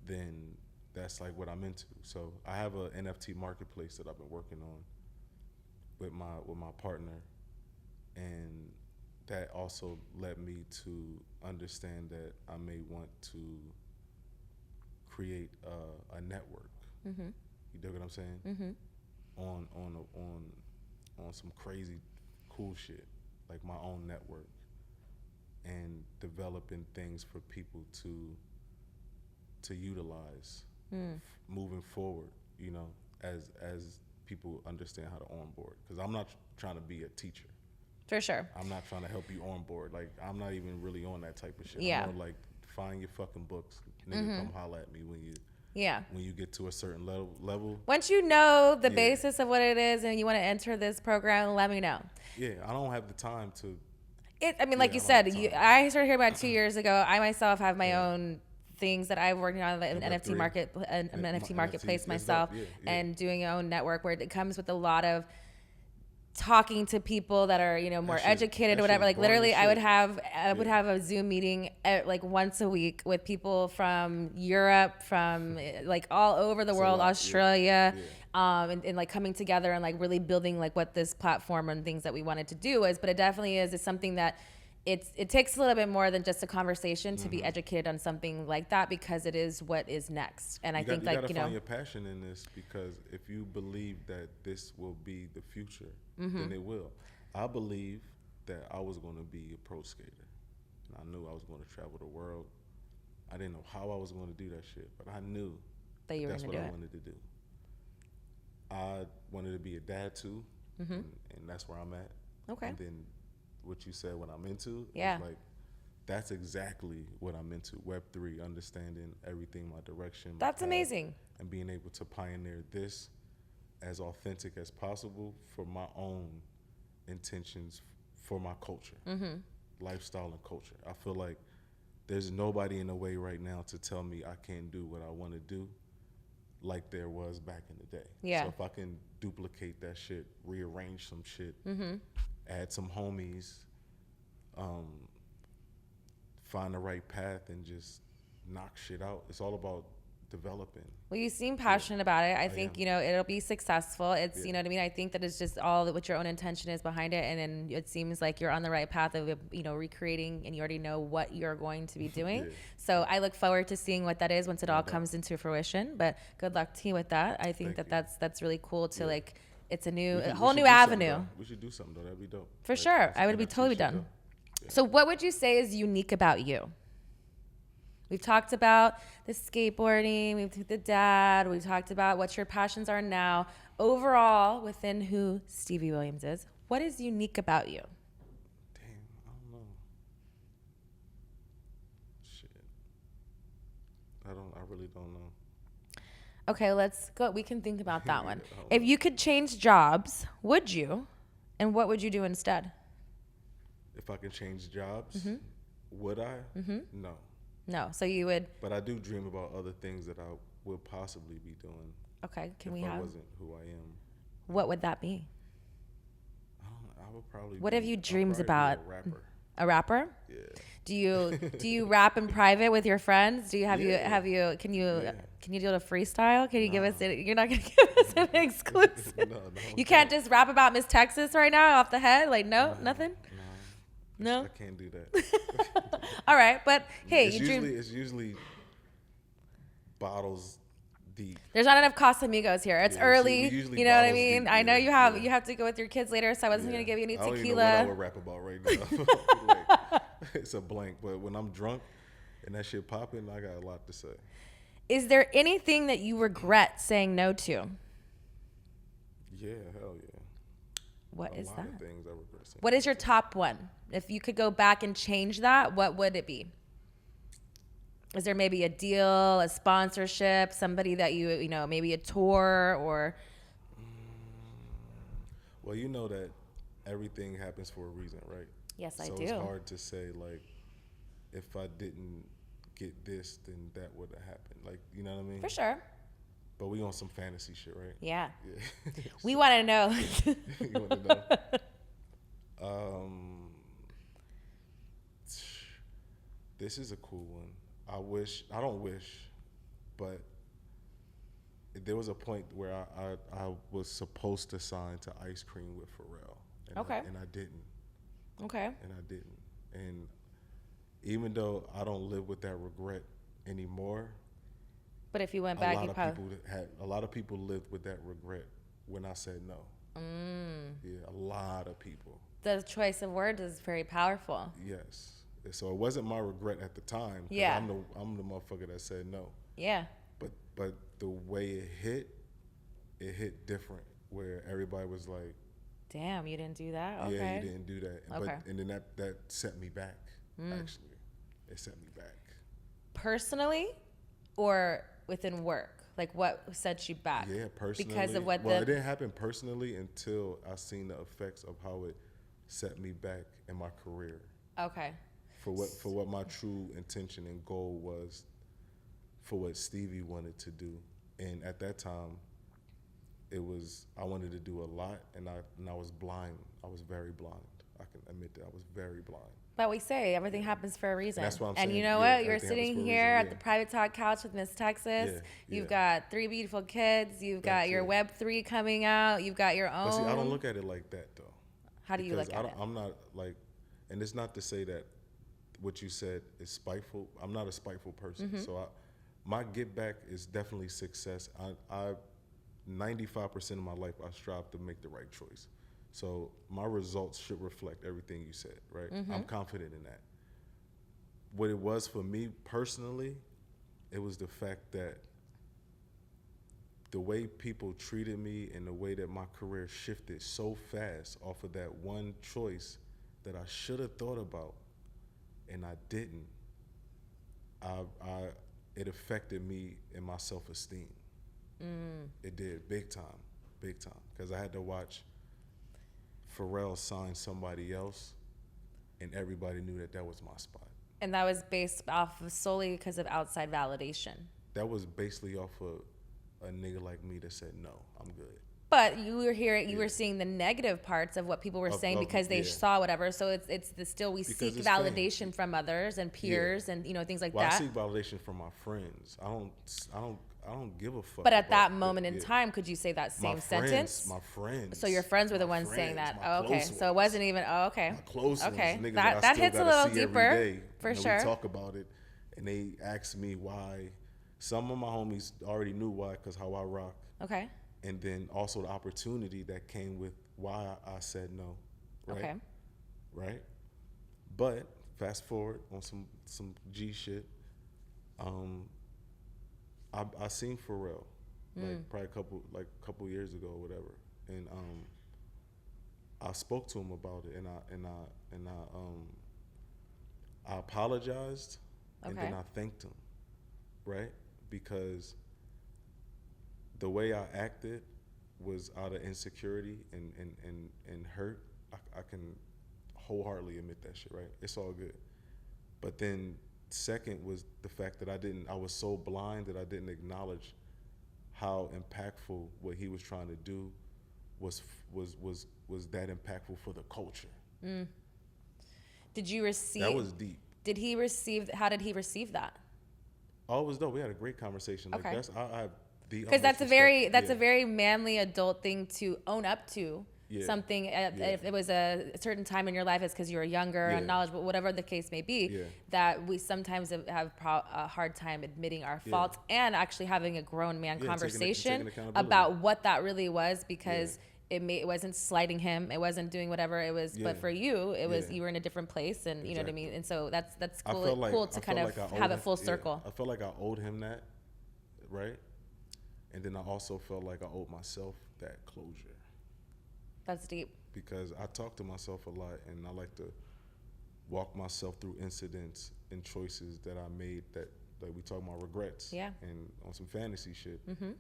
then that's like what I'm into. So I have a NFT marketplace that I've been working on with my partner, and that also led me to understand that I may want to create a network. You dig what I'm saying? On some crazy cool shit, like my own network, and developing things for people to utilize moving forward, you know, as people understand how to onboard. Because I'm not trying to be a teacher. For sure. I'm not trying to help you onboard. Like, I'm not even really on that type of shit. Yeah. I'm more like, find your fucking books. Nigga, come holler at me when you get to a certain level. Once you know the Yeah. basis of what it is and you want to enter this program, let me know. Yeah, I don't have the time to. Like Yeah, you I said, don't have time. I started hearing about it 2 years ago. I myself have my own things that I'm working on an The NFT Web3. market, an NFT marketplace it's myself, dope. Yeah. and doing your own network where it comes with a lot of talking to people that are, you know, more That shit- educated that or whatever. shit Like boring literally, as I would shit. have a Zoom meeting like once a week with people from Europe, from like all over the It's a world, lot, yeah. Australia, Yeah. and like coming together and like really building like what this platform and things that we wanted to do is. But it definitely is something that it takes a little bit more than just a conversation to be educated on something like that, because it is what is next. And I think you like, gotta you know, find your passion in this, because if you believe that this will be the future, then it will. I believe that I was going to be a pro skater, and I knew I was going to travel the world. I didn't know how I was going to do that shit, but I knew that you were that's going what to do I it. wanted to do. I wanted to be a dad too, and that's where I'm at. Okay. And then what you said, what I'm into, Yeah. is like, that's exactly what I'm into. Web3, understanding everything, my direction. my That's path, amazing. And being able to pioneer this as authentic as possible for my own intentions, for my culture, lifestyle and culture. I feel like there's nobody in the way right now to tell me I can't do what I want to do, like there was back in the day. Yeah. So if I can duplicate that shit, rearrange some shit, add some homies, find the right path, and just knock shit out. It's all about developing. Well, you seem passionate about it. I think, am. it'll be successful. It's, Yeah. you know what I mean? I think that it's just all what your own intention is behind it. And then it seems like you're on the right path of, recreating, and you already know what you're going to be doing. Yeah. So I look forward to seeing what that is once it all doubt. comes into fruition. But good luck to you with that. I think Thank you. that's really cool to like, it's a We whole should new do something, avenue. though. We should do something though. That'd be dope. For Like, sure. some I would be NFT totally shit, done. though. So what would you say is unique about you? We've talked about the skateboarding, we've talked the dad, we talked about what your passions are now. Overall, within who Stevie Williams is, what is unique about you? Damn, I don't know. Shit. I really don't know. Okay, let's go. We can think about that one. Hold If on. you could change jobs, would you? And what would you do instead? If I could change jobs, Mm-hmm. would I? No. No. So you would. But I do dream about other things that I would possibly be doing Okay, can if we I have? wasn't who I am. What would that be? I would probably. What have you dreams about? A rapper. A rapper? Yeah. Do you rap in private with your friends? Do you Yeah. can you Yeah. can you do a freestyle? Can you give us Nah. you're not gonna give us an exclusive. No, You can't just rap about Miss Texas right now off the head? Like Nah, nothing? No. No? I can't do that. All right, but hey, It's usually bottles deep. there's not enough Casamigos here. It's Yeah, early. we usually You know what I bottles mean? deep, I know yeah, you have to go with your kids later, so I wasn't gonna give you any I don't even know what I tequila. would rap about right now. Like, it's a blank. But when I'm drunk and that shit popping, I got a lot to say. Is there anything that you regret saying no to? Yeah, hell yeah. What is a lot that? of things I regret saying. What is your top one? If you could go back and change that, what would it be? Is there maybe a deal, a sponsorship, somebody that you know, maybe a tour or? Well, you know that everything happens for a reason, right? Yes, I so do. it's hard to say, like, if I didn't get this, then that would have happened. Like, you know what I mean? For sure. But we on some fantasy shit, right? Yeah. Yeah. We want to know. You want to know? This is a cool one. I don't wish, but there was a point where I was supposed to sign to Ice Cream with Pharrell. And Okay. and I didn't. Okay. And I didn't. And even though I don't live with that regret anymore, But if you went a back, lot you of probably. people a lot of people lived with that regret when I said no. Yeah, a lot of people. The choice of words is very powerful. Yes. So it wasn't my regret at the time. 'Cause Yeah. I'm the motherfucker that said no. Yeah. But the way it hit different. Where everybody was like, Damn, you didn't do that? Okay. "Yeah, you didn't do that." Okay. And then that set me back. Actually, it set me back. Personally or within work? Like what set you back? Yeah, personally. Because of what it didn't happen personally until I seen the effects of how it set me back in my career. Okay. For what my true intention and goal was, for what Stevie wanted to do. And at that time, I wanted to do a lot, and I was blind. I was very blind. I can admit that I was very blind. But we say everything happens for a reason. That's what I'm and you saying. know Yeah, what? You're everything happens sitting for a here reason, at the private talk couch with Miss Texas. Yeah, You've yeah. got 3 beautiful kids. You've got That's your it. Web3 coming out. You've got your own. But see, I don't look at it like that though. How do you Because look at it? I'm not like, and it's not to say that what you said is spiteful. I'm not a spiteful person. Mm-hmm. So my get back is definitely success. I 95% of my life I strive to make the right choice. So my results should reflect everything you said, right? Mm-hmm. I'm confident in that. What it was for me personally, it was the fact that the way people treated me and the way that my career shifted so fast off of that one choice that I should have thought about and I didn't, it affected me and my self-esteem. It did, big time, because I had to watch Pharrell sign somebody else, and everybody knew that was my spot. And that was based off of solely because of outside validation. That was basically off of a nigga like me that said, no, I'm good. But you were seeing the negative parts of what people were saying because they saw whatever. So we seek validation from others and peers and things like that. I seek validation from my friends. I don't give a fuck. But at that moment in time, could you say that same sentence? My friends. So your friends were the ones saying that. Oh, okay. So it wasn't even. Oh, okay. My close okay. ones. That hits a little deeper. For sure. We talk about it, and they ask me why. Some of my homies already knew why, because how I rock. Okay. And then also the opportunity that came with why I said no. Right? Okay. Right? But fast forward on some G shit. I seen Pharrell probably a couple years ago or whatever, and I spoke to him about it, and I apologized, and then I thanked him, right? Because the way I acted was out of insecurity and hurt. I can wholeheartedly admit that shit, right? It's all good. But then second was the fact that I was so blind that I didn't acknowledge how impactful what he was trying to do was that impactful for the culture. Did you receive? That was deep. How did he receive that? Oh, it was dope. We had a great conversation. Like I have the because that's a very manly adult thing to own up to. Something if it was a certain time in your life, it's because you were younger and knowledgeable, whatever the case may be, that we sometimes have a hard time admitting our faults and actually having a grown man conversation about what that really was, because it wasn't slighting him, it wasn't doing whatever it was, but for you it was you were in a different place, and you know what I mean, and so that's cool to kind of have it full circle. I felt like I owed him that, right? And then I also felt like I owed myself that closure. That's deep. Because I talk to myself a lot, and I like to walk myself through incidents and choices that I made that we talk about regrets. Yeah. And on some fantasy shit. Mm-hmm.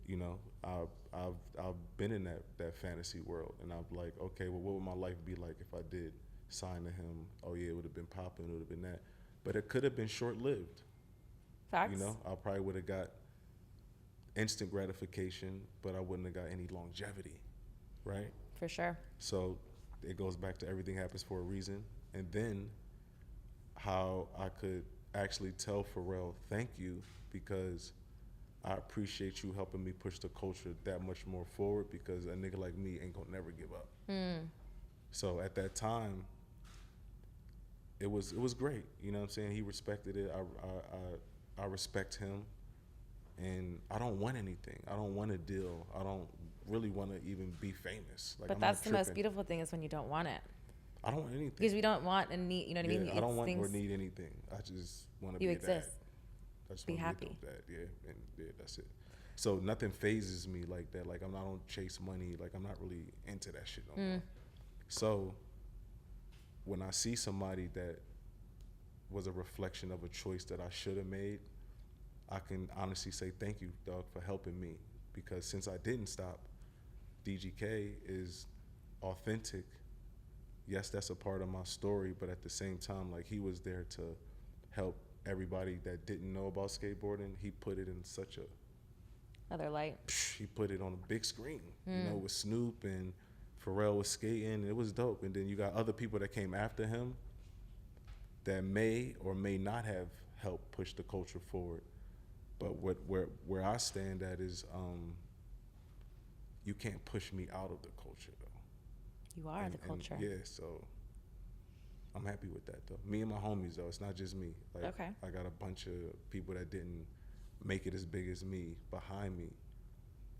You know, I've been in that fantasy world, and I'm like, okay, well, what would my life be like if I did sign to him? Oh yeah, it would have been popping, it would have been that, but it could have been short lived. Facts. You know, I probably would have got instant gratification, but I wouldn't have got any longevity. Right? For sure. So it goes back to everything happens for a reason. And then how I could actually tell Pharrell, thank you, because I appreciate you helping me push the culture that much more forward, because a nigga like me ain't gonna never give up. So at that time, it was great. You know what I'm saying? He respected it. I respect him. And I don't want anything. I don't want a deal. I don't really want to even be famous. Like, but that's the most beautiful thing, is when you don't want it. I don't want anything. Because we don't want and need, you know what I mean? I don't want or need anything. I just want to be exist. a dad. I just be want happy. To be a dad, and that's it. So nothing phases me like that. Like, I don't chase money. Like, I'm not really into that shit no more. So when I see somebody that was a reflection of a choice that I should have made, I can honestly say thank you, dog, for helping me. Because since I didn't stop, DGK is authentic. Yes, that's a part of my story, but at the same time, like, he was there to help everybody that didn't know about skateboarding. He put it in such a other light. He put it on a big screen, you know, with Snoop and Pharrell was skating. It was dope. And then you got other people that came after him that may or may not have helped push the culture forward. But where I stand at is you can't push me out of the culture, though. You are the culture. Yeah, so I'm happy with that, though. Me and my homies, though. It's not just me. Like, okay. I got a bunch of people that didn't make it as big as me behind me.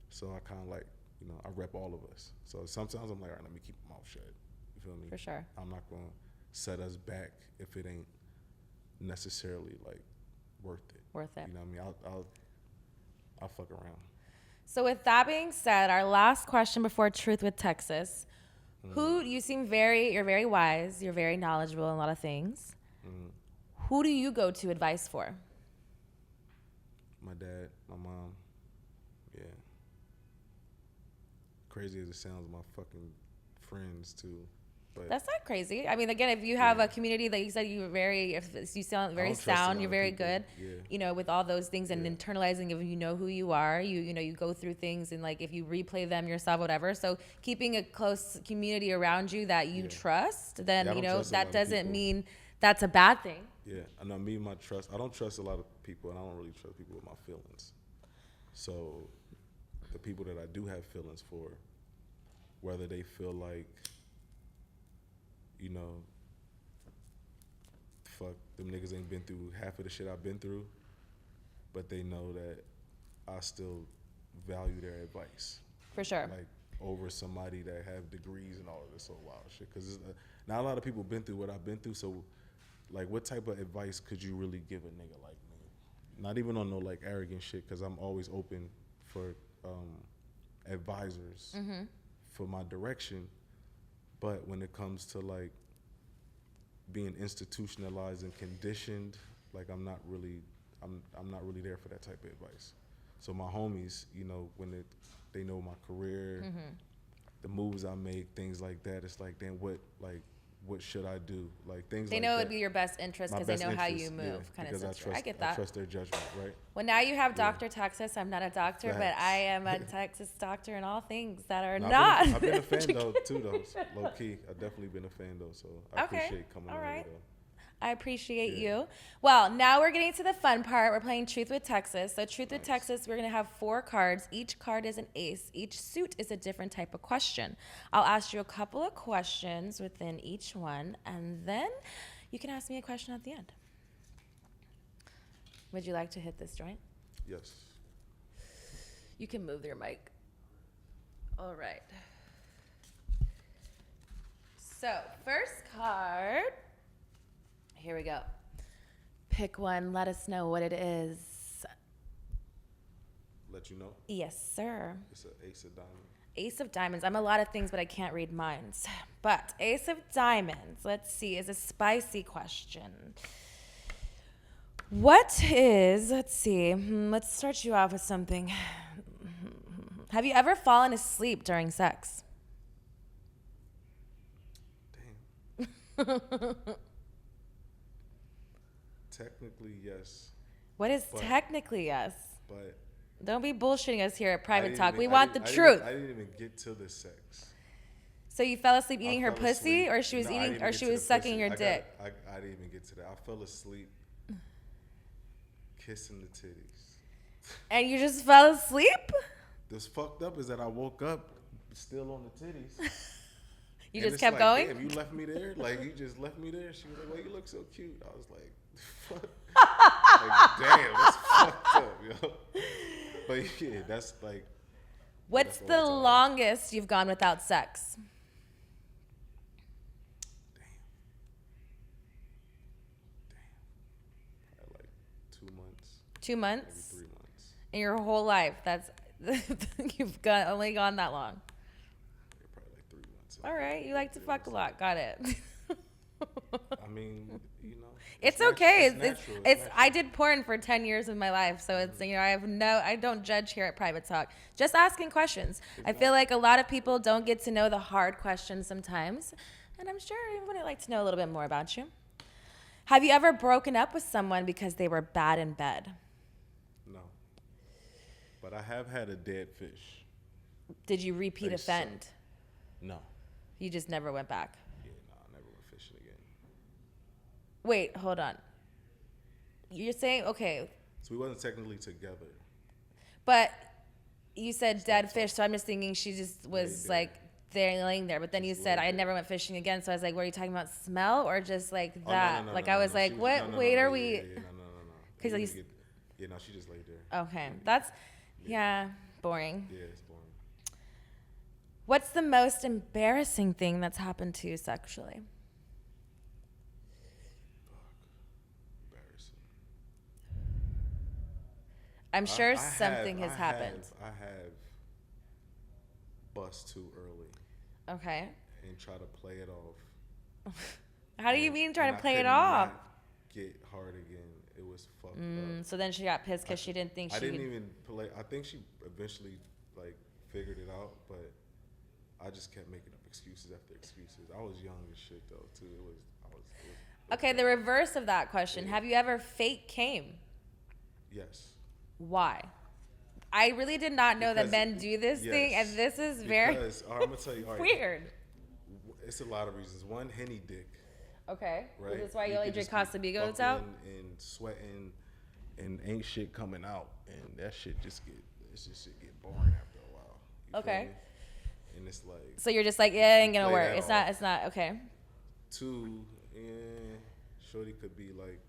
So I kind of like, you know, I rep all of us. So sometimes I'm like, all right, let me keep my mouth shut. You feel me? For sure. I'm not going to set us back if it ain't necessarily, like, worth it. Worth it. You know what I mean? I'll fuck around. So with that being said, our last question before Truth with Texas. Who, you're very wise, you're very knowledgeable in a lot of things. Who do you go to advice for? My dad, my mom, yeah. Crazy as it sounds, my fucking friends too. But That's not crazy. I mean, again, if you have a community that you said if you sound very don't trust a sound, lot you're of very people. good, Yeah. you know, with all those things and Yeah. internalizing if you know who you are, you know, you go through things and like if you replay them yourself, whatever. So keeping a close community around you that you Yeah. trust, Yeah, I then, don't you know, trust a that lot of doesn't people. mean that's a bad thing. Yeah, I know me, my trust. I don't trust a lot of people, and I don't really trust people with my feelings. So, the people that I do have feelings for, whether they feel like, you know, fuck, them niggas ain't been through half of the shit I've been through, but they know that I still value their advice. For sure. Like, over somebody that have degrees and all of this sort of wild shit. Because not a lot of people been through what I've been through, so, like, what type of advice could you really give a nigga like me? Not even on no, like, arrogant shit, because I'm always open for advisors for my direction. But when it comes to, like, being institutionalized and conditioned, like, I'm not really there for that type of advice. So my homies, you know, when they know my career, the moves I make, things like that, it's like, damn, what should I do? Like, things They like know that. it would be your best interest My because they best know how you interest, move, kind of because stuff. I get that. I trust their judgment, right? Well, now you have Dr. Texas. I'm not a doctor, but Facts. I am a Texas doctor in all things that are No, not. I've been a fan though, too, though. Low key, I've definitely been a fan though. So I Okay. appreciate coming All on right. here though. I appreciate Yeah. you. Well, now we're getting to the fun part. We're playing Truth with Texas. So Truth with Nice. Texas, we're going to have 4 cards. Each card is an ace. Each suit is a different type of question. I'll ask you a couple of questions within each one, and then you can ask me a question at the end. Would you like to hit this joint? Yes. You can move your mic. All right. So, first card. Here we go. Pick one. Let us know what it is. Let you know. Yes, sir. It's an ace of diamonds. Ace of Diamonds. I'm a lot of things, but I can't read minds. But Ace of Diamonds, let's see, is a spicy question. Let's see, let's start you off with something. Have you ever fallen asleep during sex? Damn. Technically, yes. What is But- technically yes? But Don't be bullshitting us here at I Private didn't Talk. even- We I want the didn't- truth. I didn't even get to the sex. So you fell asleep I eating her fell pussy, asleep. or she was No, I eating, didn't or get she to was the sucking pussy. your dick? I didn't even get to that. I fell asleep kissing the titties. And you just fell asleep? This fucked up is that I woke up still on the titties. You And just it's kept like, going? Damn, you left me there? Like, you just left me there? She was like, well, you look so cute. I was like, fuck. Like, damn, that's fucked up, yo. But yeah, that's like. What's that's the all time. longest you've gone without sex? Probably like 2 months, 2 maybe months? 3 months. In your whole life, that's only gone that long. Yeah, probably like 3 months. All right, you like to fuck a lot. Got it. I mean, you know. It's natu- okay. It's natural. I did porn for 10 years of my life, so it's, you know, I don't judge here at Private Talk. Just asking questions. I feel like a lot of people don't get to know the hard questions sometimes, and I'm sure everybody would like to know a little bit more about you. Have you ever broken up with someone because they were bad in bed? No. But I have had a dead fish. Did you repeat They offend? No. You just never went back. Yeah, no, I never went fishing again. Wait, hold on. You're saying, okay, So we wasn't technically together. but you said dead fish, so I'm just thinking she just was there. like there laying there. But then you Just said laid I there. never went fishing again, so I was like, were you talking about smell or just like Oh, that? no, Like no, I no, was no. like, She what? no, no, Wait, no, are yeah, we? Yeah, no. 'Cause We at didn't least- yeah, no, she just laid there. Okay, that's yeah, boring. Yeah, it's boring. What's the most embarrassing thing that's happened to you sexually? Embarrassing. I'm sure I something has happened. I have bust too early Okay. and try to play it off. How do you And- mean trying and to I play it could off? not Get hard again. It was fucked up. So then she got pissed because she didn't think I she didn't could. even play. I think she eventually like figured it out, but I just kept making up excuses after excuses. I was young and shit though too. Okay, the reverse of that question. Yeah. Have you ever fake came? Yes. Why? I really did not know that men do this thing, and this is very Because, all right, I'm gonna tell you. All right, weird. It's a lot of reasons. One, Henny dick. Okay. Right. Is this why you only could drink just be Casamigos out? fucking and sweating, and ain't shit coming out, and that shit just get boring after a while. You feel Okay. me? And it's like. So you're just like, yeah, it ain't gonna play work. that It's not okay. Two, shorty could be like,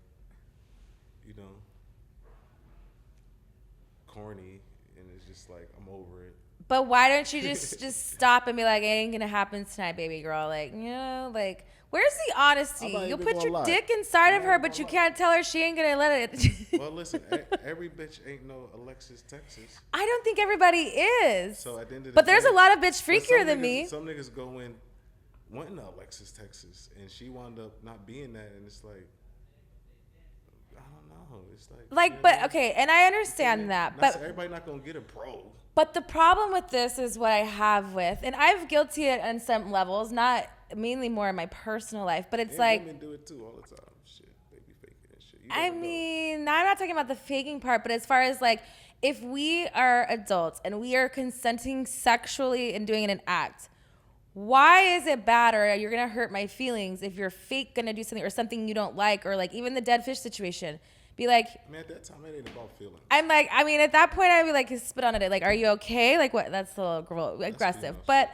corny, and it's just like I'm over it. But why don't you just stop and be like, it ain't gonna happen tonight, baby girl? Like, like where's the honesty? You'll put your dick inside of her, but you can't tell her she ain't gonna let it. Well, listen, every bitch ain't no Alexis, Texas. I don't think everybody is. So at the end of the but day, there's a lot of bitch freakier than me. Some niggas go in wanting Alexis, Texas, and she wound up not being that, and it's like, I don't know. It's like, but okay, and I understand that, but everybody not gonna get a pro. But the problem with this is what I have with, and I've guilty it on some levels, not mainly more in my personal life, but it's like women do it too all the time. Shit, they be faking and shit. I mean, I'm not talking about the faking part, but as far as like, if we are adults and we are consenting sexually and doing an act, why is it bad or you're gonna hurt my feelings if you're fake gonna do something or something you don't like, or like even the dead fish situation? Be like, man, at that time it ain't about feelings. I'm like, I mean, at that point I'd be like, spit on it. Like, are you okay? Like, what? That's a little aggressive. But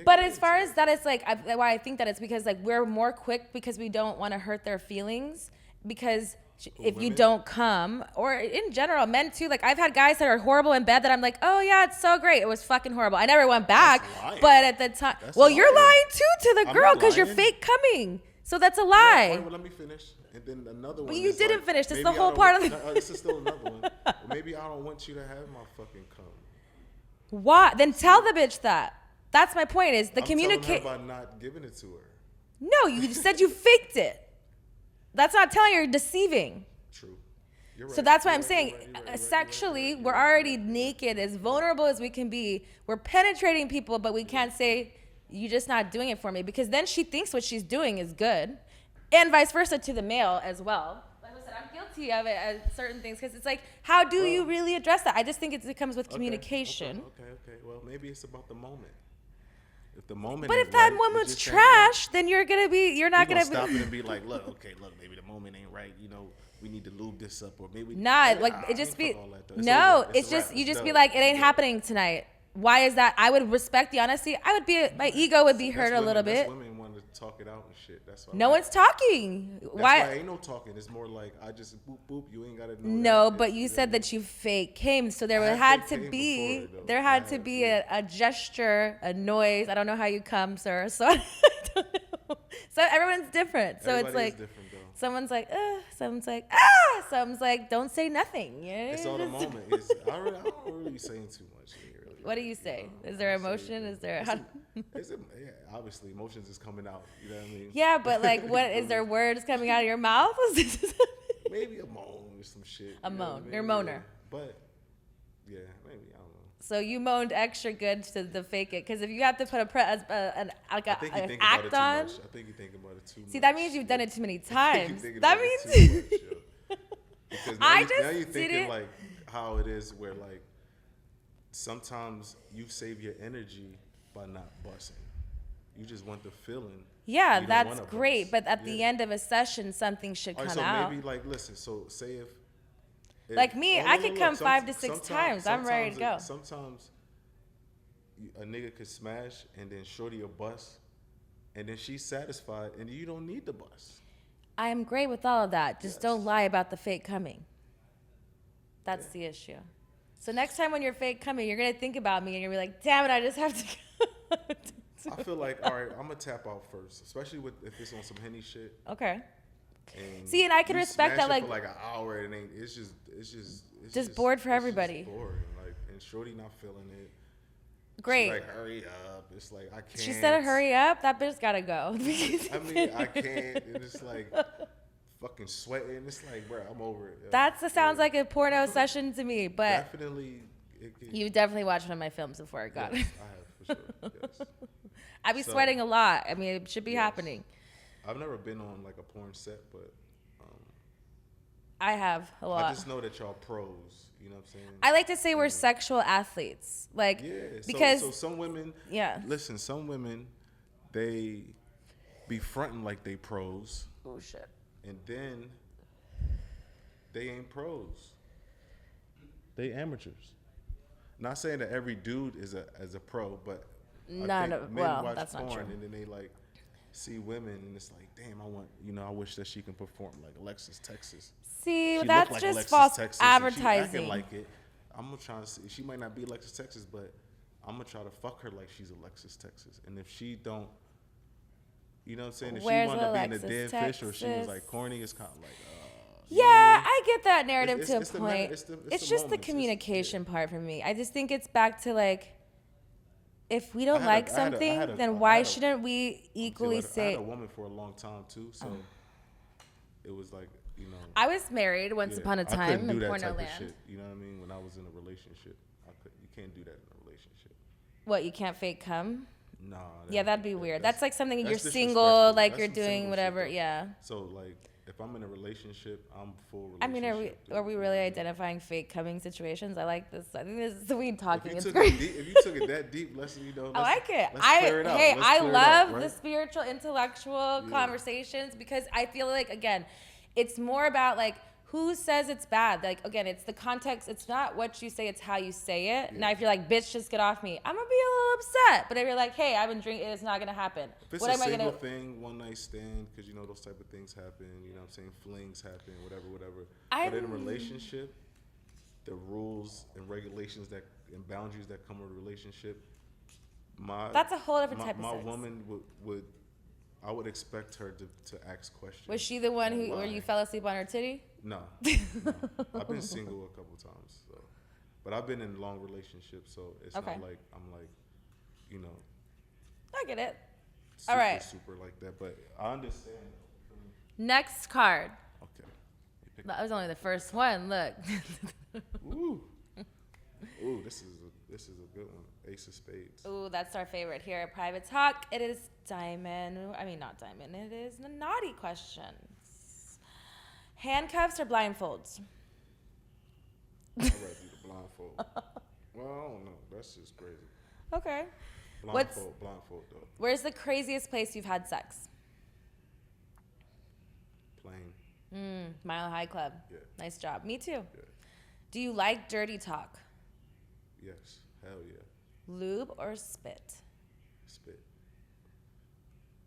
as far as that, it's like, why I think that it's because like we're more quick because we don't want to hurt their feelings because if you don't come, or in general, men too. Like I've had guys that are horrible in bed that I'm like, oh yeah, it's so great. It was fucking horrible. I never went back. But at the time, you're lying too to the girl because you're fake coming. So that's a lie. Well, let me finish. And then another one. But you didn't finish. This is the whole part of the. This is still another one. Well, maybe I don't want you to have my fucking cum. Why? Then tell the bitch that. That's my point. Is the communicate by not giving it to her. No, you said you faked it. That's not telling you're deceiving. True. You're right. So that's why I'm saying sexually, we're already naked, as vulnerable as we can be. We're penetrating people, but we can't say you're just not doing it for me because then she thinks what she's doing is good. And vice versa to the male as well. Like I said, I'm guilty of it at certain things because it's like, how do you really address that? I just think it comes with communication. Okay. Well, maybe it's about the moment. If the moment. But if that woman's trash, then you're not gonna stop it and be like, look, maybe the moment ain't right. We need to lube this up, or maybe. It just be no. It's just you just be like, it ain't happening tonight. Why is that? I would respect the honesty. My ego would be hurt a little bit. Women want to talk it out and shit. That's why. No one's talking. Why ain't no talking? It's more like I just boop boop. You ain't gotta know. No, but you said that you fake came, so there had to be a gesture, a noise. I don't know how you come, sir. So I don't know. So everyone's different. So it's like someone's like, someone's like, someone's like, don't say nothing. It's all the moment. I don't really be saying too much. What do you say? Is there emotion? Is there? Obviously, emotions is coming out. You know what I mean? Yeah, but like, what is there? Words coming out of your mouth? Maybe a moan or some shit. A moan. You're a moaner. Yeah. But yeah, maybe I don't know. So you moaned extra good to fake it, because if you have to put an act on. I think you think about it too much. See, that means you've done it too many times. That means. Because now you're thinking like how it is where like. Sometimes you save your energy by not busting. You just want the feeling. Yeah, that's great. But at the end of a session, something should come out. So maybe like, listen, so say if like me, I could come 5 to 6 times. I'm ready to go. Sometimes a nigga could smash and then shorty a bust and then she's satisfied and you don't need the bust. I'm great with all of that. Just don't lie about the fake coming. That's the issue. So next time when you're fake coming, you're going to think about me and you're going to be like, damn it, I just have to go. I feel like, all right, I'm going to tap out first, especially if it's on some Henny shit. Okay. See, and I can respect that. Like for like an hour, and it's just bored for everybody. Just boring. Like, and shorty not feeling it. Great. She's like, hurry up. It's like, I can't. She said, hurry up. That bitch got to go. I mean, I can't. And it's like... fucking sweating. It's like, bro, I'm over it. Sounds like a porno session to me, but definitely. You definitely watched one of my films before I got it. I have, for sure. Yes. I be So, sweating a lot. I mean, it should be yes. happening. I've never been on like a porn set, but I have a lot. I just know that y'all pros. You know what I'm saying? I like to say we're And- sexual athletes. Like, Yeah. because, So some women. yeah. Listen, some women, they be fronting like they pros, Oh, shit. and then they ain't pros. They amateurs. Not saying that every dude is a pro, but I think men watch that's not porn true. and then they like see women and it's like, damn, I wish that she can perform like Alexis, Texas. See, She that's look like just Alexis, false Texas, and she advertising. acting like it. I'm gonna try to see. She might not be Alexis, Texas, but I'm gonna try to fuck her like she's Alexis, Texas. And if she don't, you know what I'm saying? If Where's she wound up being a Alexis, dead fish or she was Texas? like corny, it's kind of like, Yeah, you know what I mean? I get that narrative It's- to it's a the point. matter- it's the It's just the moments. It's- communication part for me. I just think it's back to like, if we don't I like had a- I had a- something, I had a- then I why had a- shouldn't we equally I say? had a woman for a long time too, so it was like, you know. I was married once yeah, upon a I couldn't time do in that porno type of land. shit. You know what I mean? When I was in a relationship, you can't do that in a relationship. What, you can't fake cum? Nah. Yeah, that'd be weird. That's like something you're that's single, disrespectful. like That's you're some doing single shit, whatever. though. Yeah. So like, if I'm in a relationship, I'm full I mean, relationship. are we dude, really you know what I mean? identifying fake coming situations? I like this. I think this is the weed talking. If It's you, took great. it deep, if you took it that deep, let's I like it. Let's clear it out. Hey, Let's I clear it love out, the right? spiritual, intellectual conversations because I feel like, again, it's more about like who says it's bad. Like, again, it's the context. It's not what you say, it's how you say it. Yeah. Now, if you're like, bitch, just get off me, I'm gonna be a little upset. But if you're like, hey, I've been drinking, it's not gonna happen. If it's What a am I single gonna? thing, one night stand, because you know those type of things happen. You know what I'm saying? Flings happen, whatever. I'm- But in a relationship, the rules and regulations and boundaries that come with a relationship, That's a whole different type of my sex. woman would I would expect her to ask questions. Was she the one who where Why? you fell asleep on her titty? No. I've been single a couple times, so, but I've been in long relationships, so it's Okay. not like I'm like, you know, I get it. super, All right. super like that. But I understand. Next card. Okay. You pick- That was only the first one. Look. Ooh, this is a good one. Ace of Spades. Ooh, that's our favorite here at Private Talk. It is Diamond. I mean, not Diamond. It is the naughty questions. Handcuffs or blindfolds? I'd rather do the blindfold. Well, I don't know. That's just crazy. Okay. Blindfold though. Where's the craziest place you've had sex? Plain. Mile High Club. Yeah. Nice job. Me too. Yeah. Do you like dirty talk? Yes. Hell yeah. Lube or spit? Spit.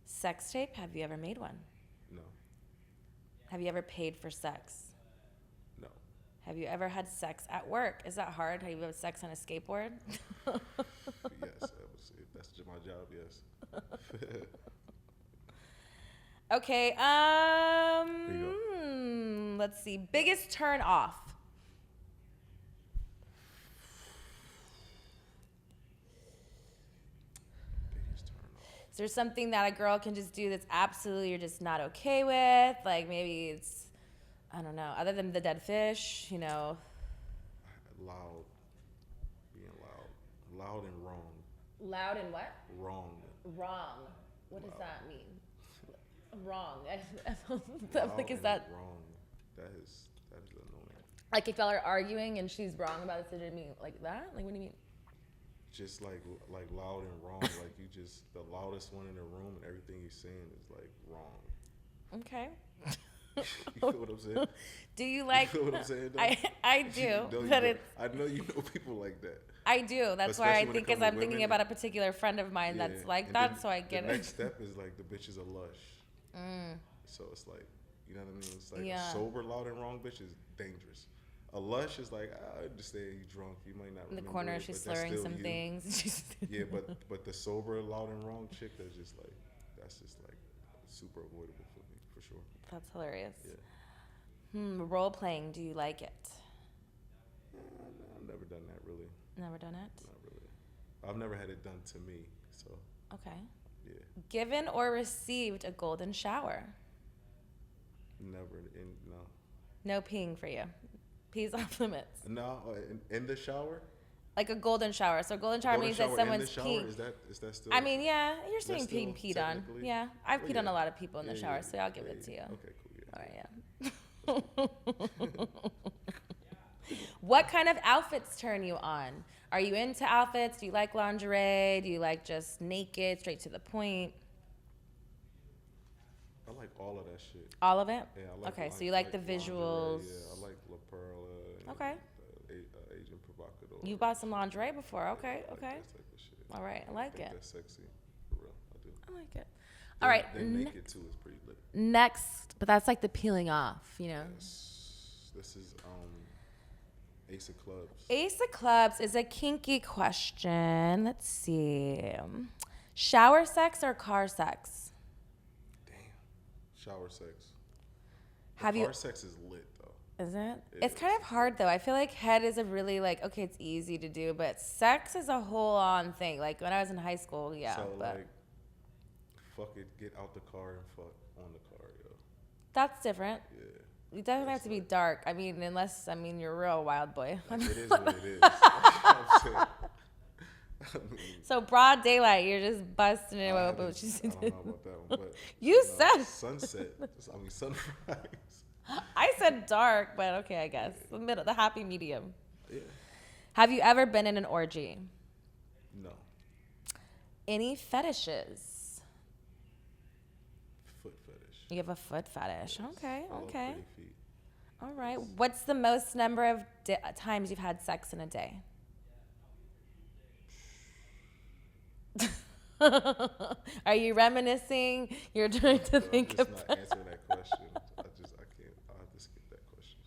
Sex tape? Have you ever made one? No. Have you ever paid for sex? No. Have you ever had sex at work? Is that hard? Have you had sex on a skateboard? Yes. If that's just my job. Yes. Okay. you Let's see. Biggest turn off. Biggest turn off. Is there something that a girl can just do that's absolutely you're just not okay with? Like maybe it's, I don't know, other than the dead fish, you know. Loud. Being loud. Loud and wrong. Loud and what? Wrong. Wrong. What does that mean? Wrong. Loud Like, is and that wrong? That is annoying. like if y'all are arguing and she's wrong about it, so did it mean like that? Like, what do you mean? Just like loud and wrong. Like you just the loudest one in the room, and everything you're saying is like wrong. Okay. You feel what I'm saying? Do you like? You feel what I'm saying? Though? I do, You know, but it's. I know you know people like that. I do. That's why I Especially when it think, comes as to I'm thinking women. about a particular friend of mine that's Yeah, like and that, then so I get the it. next step is like the bitch is a lush. So it's like, you know what I mean? It's like Yeah. a sober, loud and wrong bitch is dangerous. A lush is like, I understand you drunk, you might not In the remember corner, it, she's but that's slurring still some you. things. Yeah, but the sober, loud and wrong chick that's just like super avoidable for me for sure. That's hilarious. Yeah. Role playing. Do you like it? I've never done that really. Never done it. Not really. I've never had it done to me. So Okay. yeah, Given or received a golden shower? never. No peeing for you. Pee's off limits. No, in the shower. Like a golden shower. So golden shower Golden means shower that in someone's the shower, peeing. is that still? I mean, yeah, you're That's being still peed on. technically- Yeah, I've Oh, peed on yeah. a lot of people in the Yeah, shower, yeah, so I'll give yeah, it to you. yeah. Okay, cool. Yeah. All right, yeah. What kind of outfits turn you on? Are you into outfits? Do you like lingerie? Do you like just naked, straight to the point? I like all of that shit. All of it? Yeah, I like. Okay, so you like the lingerie, visuals. Yeah, I like La Perla. And Okay. Asian provocateur. You bought some lingerie before. Okay, I like okay. that type of shit. All right, I like think it. That's sexy, for real. I do. I like it. All right, They naked too is pretty lit. next, but that's like the peeling off, you know. This is Ace of Clubs. Ace of Clubs is a kinky question. Let's see. Shower sex or car sex? Damn. Shower sex. Have Car you? sex is lit though. Is it? It It's is. kind of hard though. I feel like head is a really like okay, it's easy to do, but sex is a whole on thing. Like when I was in high school, yeah. So but like, fuck it, get out the car and fuck on the car, yo. that's different. Yeah. You definitely have That's to be like- dark. I mean, unless you're a real wild boy. Like, it is what it is. I'm saying. I mean, So broad daylight, you're just busting it I open. don't know about that one, but You said- sunset. I mean sunrise. I said dark, but okay, I guess the middle, the happy medium. Yeah. Have you ever been in an orgy? No. Any fetishes? Foot fetish. You have a foot fetish. Yes. Okay, I love okay. pretty feet. All right. What's the most number of times you've had sex in a day? Are you reminiscing? You're trying to I'm think just about. not answering that question. I can't. I'll have to skip that question.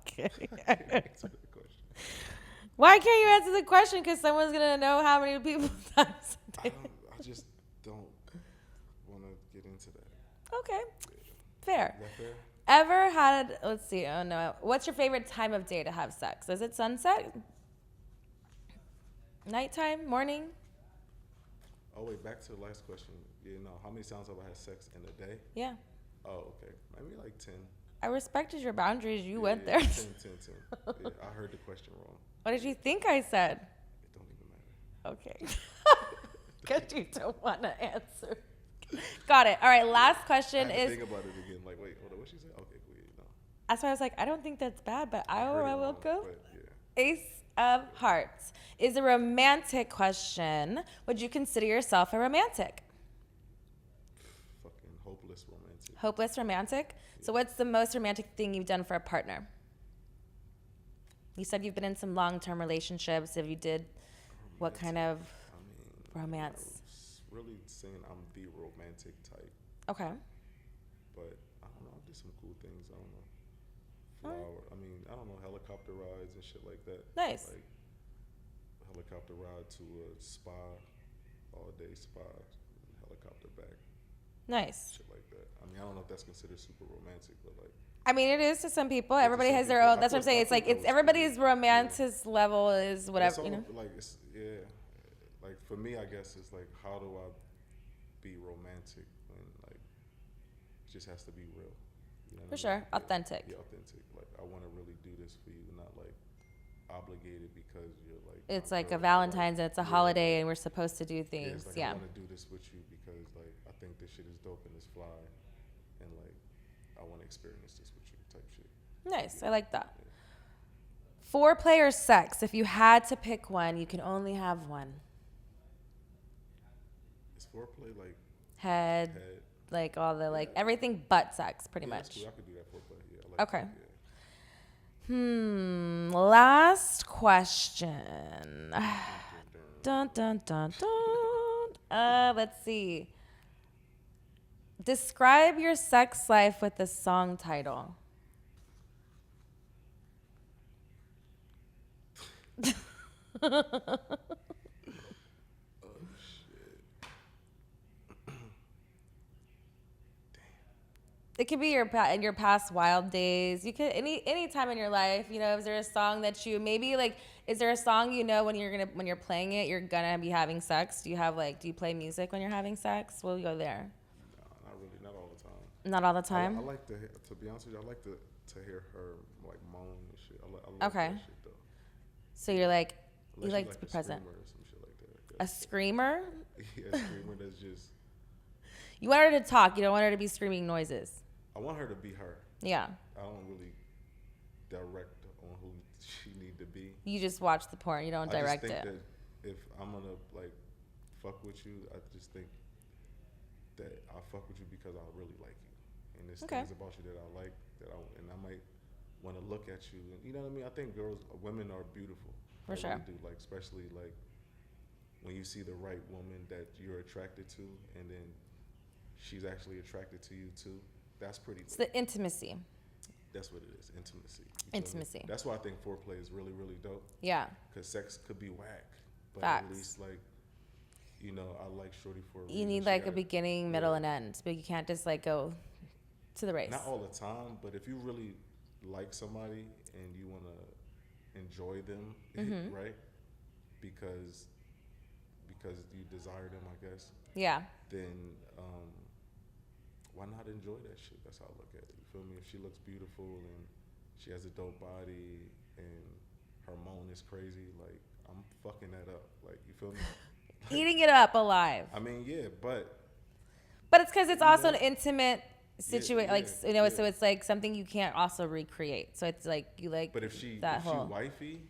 Okay. I can't answer that question. Why can't you answer the question? Because someone's gonna know how many people times a day. I just don't want to get into that. Okay. Fair. Is that fair? Ever had? Let's see. Oh no. What's your favorite time of day to have sex? Is it sunset? Nighttime? Morning? Oh wait, back to the last question. Yeah, no. How many times have I had sex in a day? Yeah. Oh, okay. Maybe like 10. I respected your boundaries. You Yeah, went yeah, there. 10. Yeah, I heard the question wrong. What did you think I said? It don't even matter. Okay. Because you don't want to answer. Got it. All right. Last I question had to is. think about it again. Like, wait, hold on. What she said? Okay, cool. Yeah, no. That's why I was like, I don't think that's bad, but I heard it will wrong, go. but yeah. Ace of Hearts is a romantic question. Would you consider yourself a romantic? Fucking hopeless romantic. Hopeless romantic? So, what's the most romantic thing you've done for a partner? You said you've been in some long term relationships. If you did, what kind of I mean, romance? I was really saying I'm the romantic type, Okay. but I don't know. I did some cool things. I don't know. Alright. I mean, I don't know, helicopter rides and shit like that. Nice. Like helicopter ride to a spa, all day spa, helicopter back, Nice. shit like that. I mean, I don't know if that's considered super romantic, but like, I mean, it is to some people. Yeah, to Everybody some has their people. own. That's what I'm I saying. thought- It's like I thought it's that was everybody's cool. romantic level is but whatever, it's you know. all, like it's yeah, like for me, I guess it's like how do I be romantic when like it just has to be real. You know what For I mean? sure. Yeah, Authentic. Yeah, authentic. Like I want to really do this for you, not like obligated because you're like. It's my like a girl, Valentine's and it's a yeah. holiday and we're supposed to do Yeah, things. it's like Yeah. I want to do this with you because like I think this shit is dope and it's fly, and like I want to experience this with you type shit. Nice. I like that. Yeah. Foreplay or sex? If you had to pick one, you can only have one. Is foreplay like Head, head? like all the like Yeah. everything but sex, pretty Yeah, that's much. cool. I could do that foreplay. Yeah, I like Okay. that, yeah. Last question. Dun dun dun dun. Let's see. Describe your sex life with a song title. It could be your in your past wild days. You could any time in your life. You know, is there a song that you maybe like? Is there a song you know when you're playing it, you're gonna be having sex? Do you play music when you're having sex? We'll go there. No, not really, not all the time. Not all the time. I like to be honest with you, I like to hear her like moan and shit. I like Okay. that shit though. So you're like You like to be present. Or some shit like that. A screamer? Yeah, a screamer that's just. You want her to talk. You don't want her to be screaming noises. I want her to be her. Yeah. I don't really direct on who she need to be. You just watch the porn. You don't direct it. I just think that if I'm gonna like fuck with you, I just think that I fuck with you because I really like you, and there's things about you that I like and I might want to look at you, and you know what I mean. I think women are beautiful. For sure. Really do, like especially like when you see the right woman that you're attracted to, and then she's actually attracted to you too. That's pretty. It's the intimacy. That's what it is. Intimacy. Intimacy. That's why I think foreplay is really, really dope. Yeah. Because sex could be whack, but Facts. at least like, you know, I like shorty for a reason. You need like a beginning, middle, and end, but you can't just like go to the race. Not all the time, but if you really like somebody and you want to enjoy them, right? Because you desire them, I guess. Yeah. Then why not enjoy that shit? That's how I look at it. You feel me? If she looks beautiful and she has a dope body and her moan is crazy, like I'm fucking that up. Like, you feel me? Eating it up alive. I mean, yeah, but it's because it's also an intimate situation, like, you know, so it's like something you can't also recreate. So it's like you like. But if she wifey,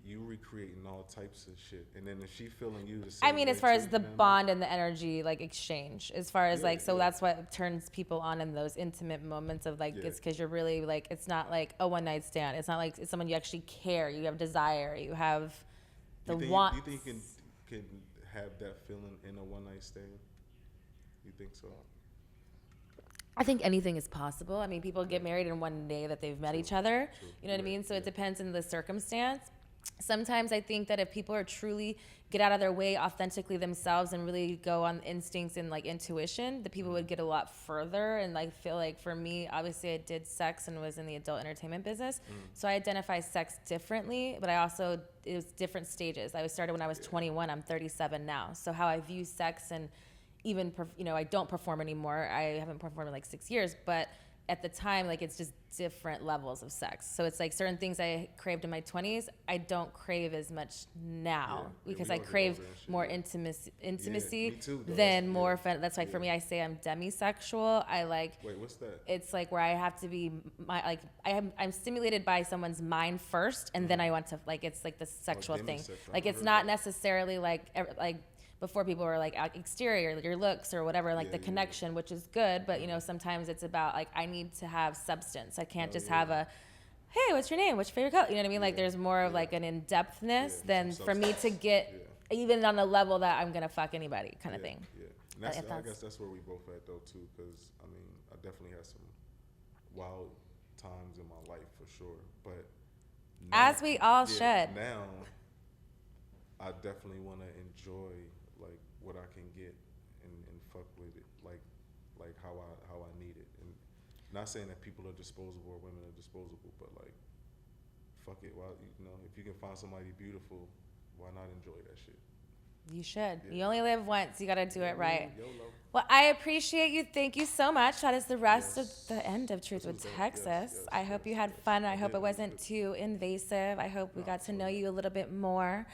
you recreating all types of shit, and then if she feeling you the same. I mean, as far as the bond and the energy, like exchange, as far as that's what turns people on in those intimate moments of like, it's because you're really like, it's not like a one night stand. It's not like it's someone you actually care. You have desire. You have the want. Do you think you can have that feeling in a one night stand? You think so? I think anything is possible. I mean, people get married in one day that they've met each other. You know what I mean? So it depends on the circumstance. Sometimes I think that if people are truly get out of their way authentically themselves and really go on instincts and like intuition, the people would get a lot further. And like feel like for me, obviously I did sex and was in the adult entertainment business. So I identify sex differently, but it was different stages. I started when I was 21. I'm 37 now. So how I view sex and even, I don't perform anymore. I haven't performed in like 6 years, but at the time, like it's just different levels of sex. So it's like certain things I craved in my 20s, I don't crave as much now because I crave more intimacy than more fun. That's like for me, I say I'm demisexual. I like. Wait, what's that? It's like where I have to be I'm stimulated by someone's mind first, and then I want to like it's like the sexual thing. Like it's not necessarily like before people were like exterior, your looks or whatever, like the connection, which is good. But, sometimes it's about like, I need to have substance. I can't just have a, hey, what's your name? What's your favorite color? You know what I mean? Like there's more of like an in-depthness than for me to get even on the level that I'm going to fuck anybody kind of thing. Yeah. And I guess that's where we both at though too. Cause I mean, I definitely had some wild times in my life for sure. But now, as we all should. Now I definitely want to enjoy like what I can get and fuck with it, like how I need it, and not saying that people are disposable or women are disposable, but like fuck it. Well, if you can find somebody beautiful, why not enjoy that shit? You should. Yeah. You only live once. You got to do it right. YOLO. Well, I appreciate you. Thank you so much. That is the rest of the end of Truth with Texas. I hope you had fun. I hope it wasn't too invasive. I hope we got to know you a little bit more.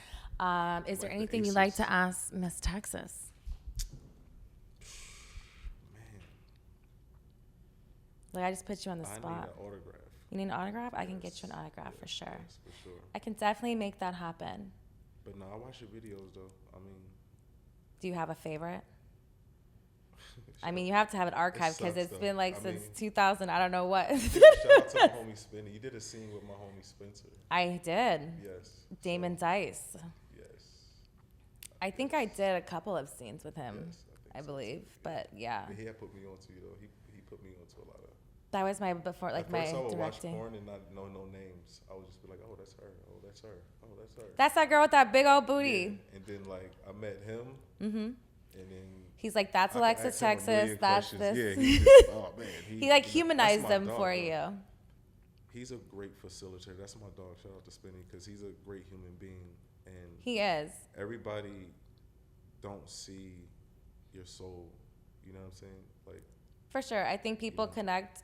Is there anything you'd like to ask Miss Texas? Man. Like I just put you on the spot. I need an autograph. You need an autograph? Yes. I can get you an autograph for sure. Yes, for sure. I can definitely make that happen. But no, I watch your videos though. I mean. Do you have a favorite? I mean, you have to have an archive because it's been like since 2000. I don't know what. Shout out to my homie Spenny. You did a scene with my homie Spencer. I did. Yes. Damon Dice. Yes. I think I did a couple of scenes with him. Yes, I believe, so. But yeah. He had put me on to you though. He put me on to a lot of. That was my before, like my directing. At first, I would watch porn and not know no names. I would just be like, oh, that's her. Oh, that's her. Oh, that's her. That's that girl with that big old booty. Yeah. And then like I met him. Mm-hmm. And then he's like, that's Alexis, Texas. That's this. Yeah, he just, oh man. He like humanized them for you. He's a great facilitator. That's my dog. Shout out to Spinny because he's a great human being. And he is. Everybody don't see your soul. You know what I'm saying? Like. For sure. I think people connect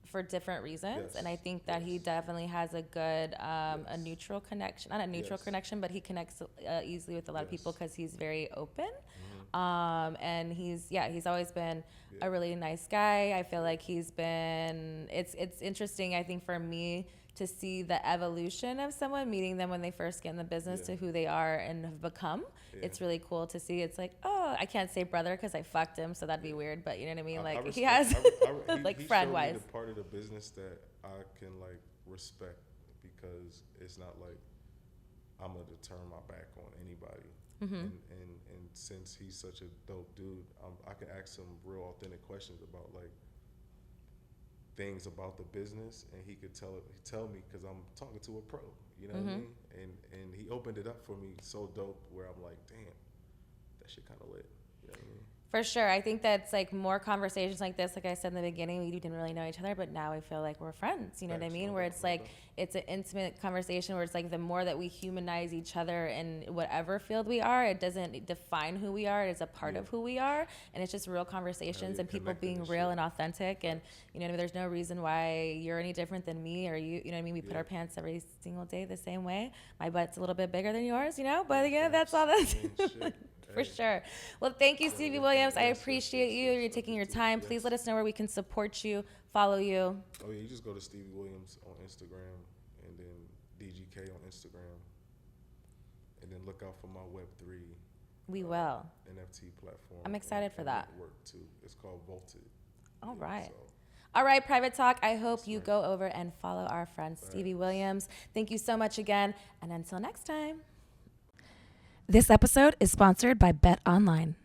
for different reasons. Yes. And I think that he definitely has a good, a neutral connection, not a neutral connection, but he connects easily with a lot of people because he's very open. And he's always been a really nice guy. I feel like it's interesting, I think, for me to see the evolution of someone, meeting them when they first get in the business to who they are and have become. It's really cool to see. It's like, oh, I can't say brother because I fucked him, so that'd be weird. But you know what I mean? Like he has, like friend wise. He showed me the part of the business that I can like respect, because it's not like I'm gonna turn my back on anybody. And since he's such a dope dude, I can ask some real authentic questions about like things about the business, and he could tell me, because I'm talking to a pro, you know what I mean? And he opened it up for me so dope, where I'm like, damn, that shit kind of lit, you know what I mean? For sure. I think that's like more conversations like this. Like I said in the beginning, we didn't really know each other, but now I feel like we're friends. You know what I mean? Where it's like, it's an intimate conversation where it's like the more that we humanize each other in whatever field we are, it doesn't define who we are. It's a part of who we are. And it's just real conversations and people being real and authentic. And, you know what I mean? There's no reason why you're any different than me, or you know what I mean? We put our pants every single day the same way. My butt's a little bit bigger than yours, you know? But yeah, that's all that's... For sure. Well, thank you, Stevie Williams. I appreciate you. You're taking your time. Please let us know where we can support you, follow you. Oh, yeah, you just go to Stevie Williams on Instagram, and then DGK on Instagram. And then look out for my Web3. We will. NFT platform. I'm excited for that. Work too. It's called Vaulted. All right. All right, Private Talk. I hope you go over and follow our friend Stevie Williams. Thank you so much again. And until next time. This episode is sponsored by Bet Online.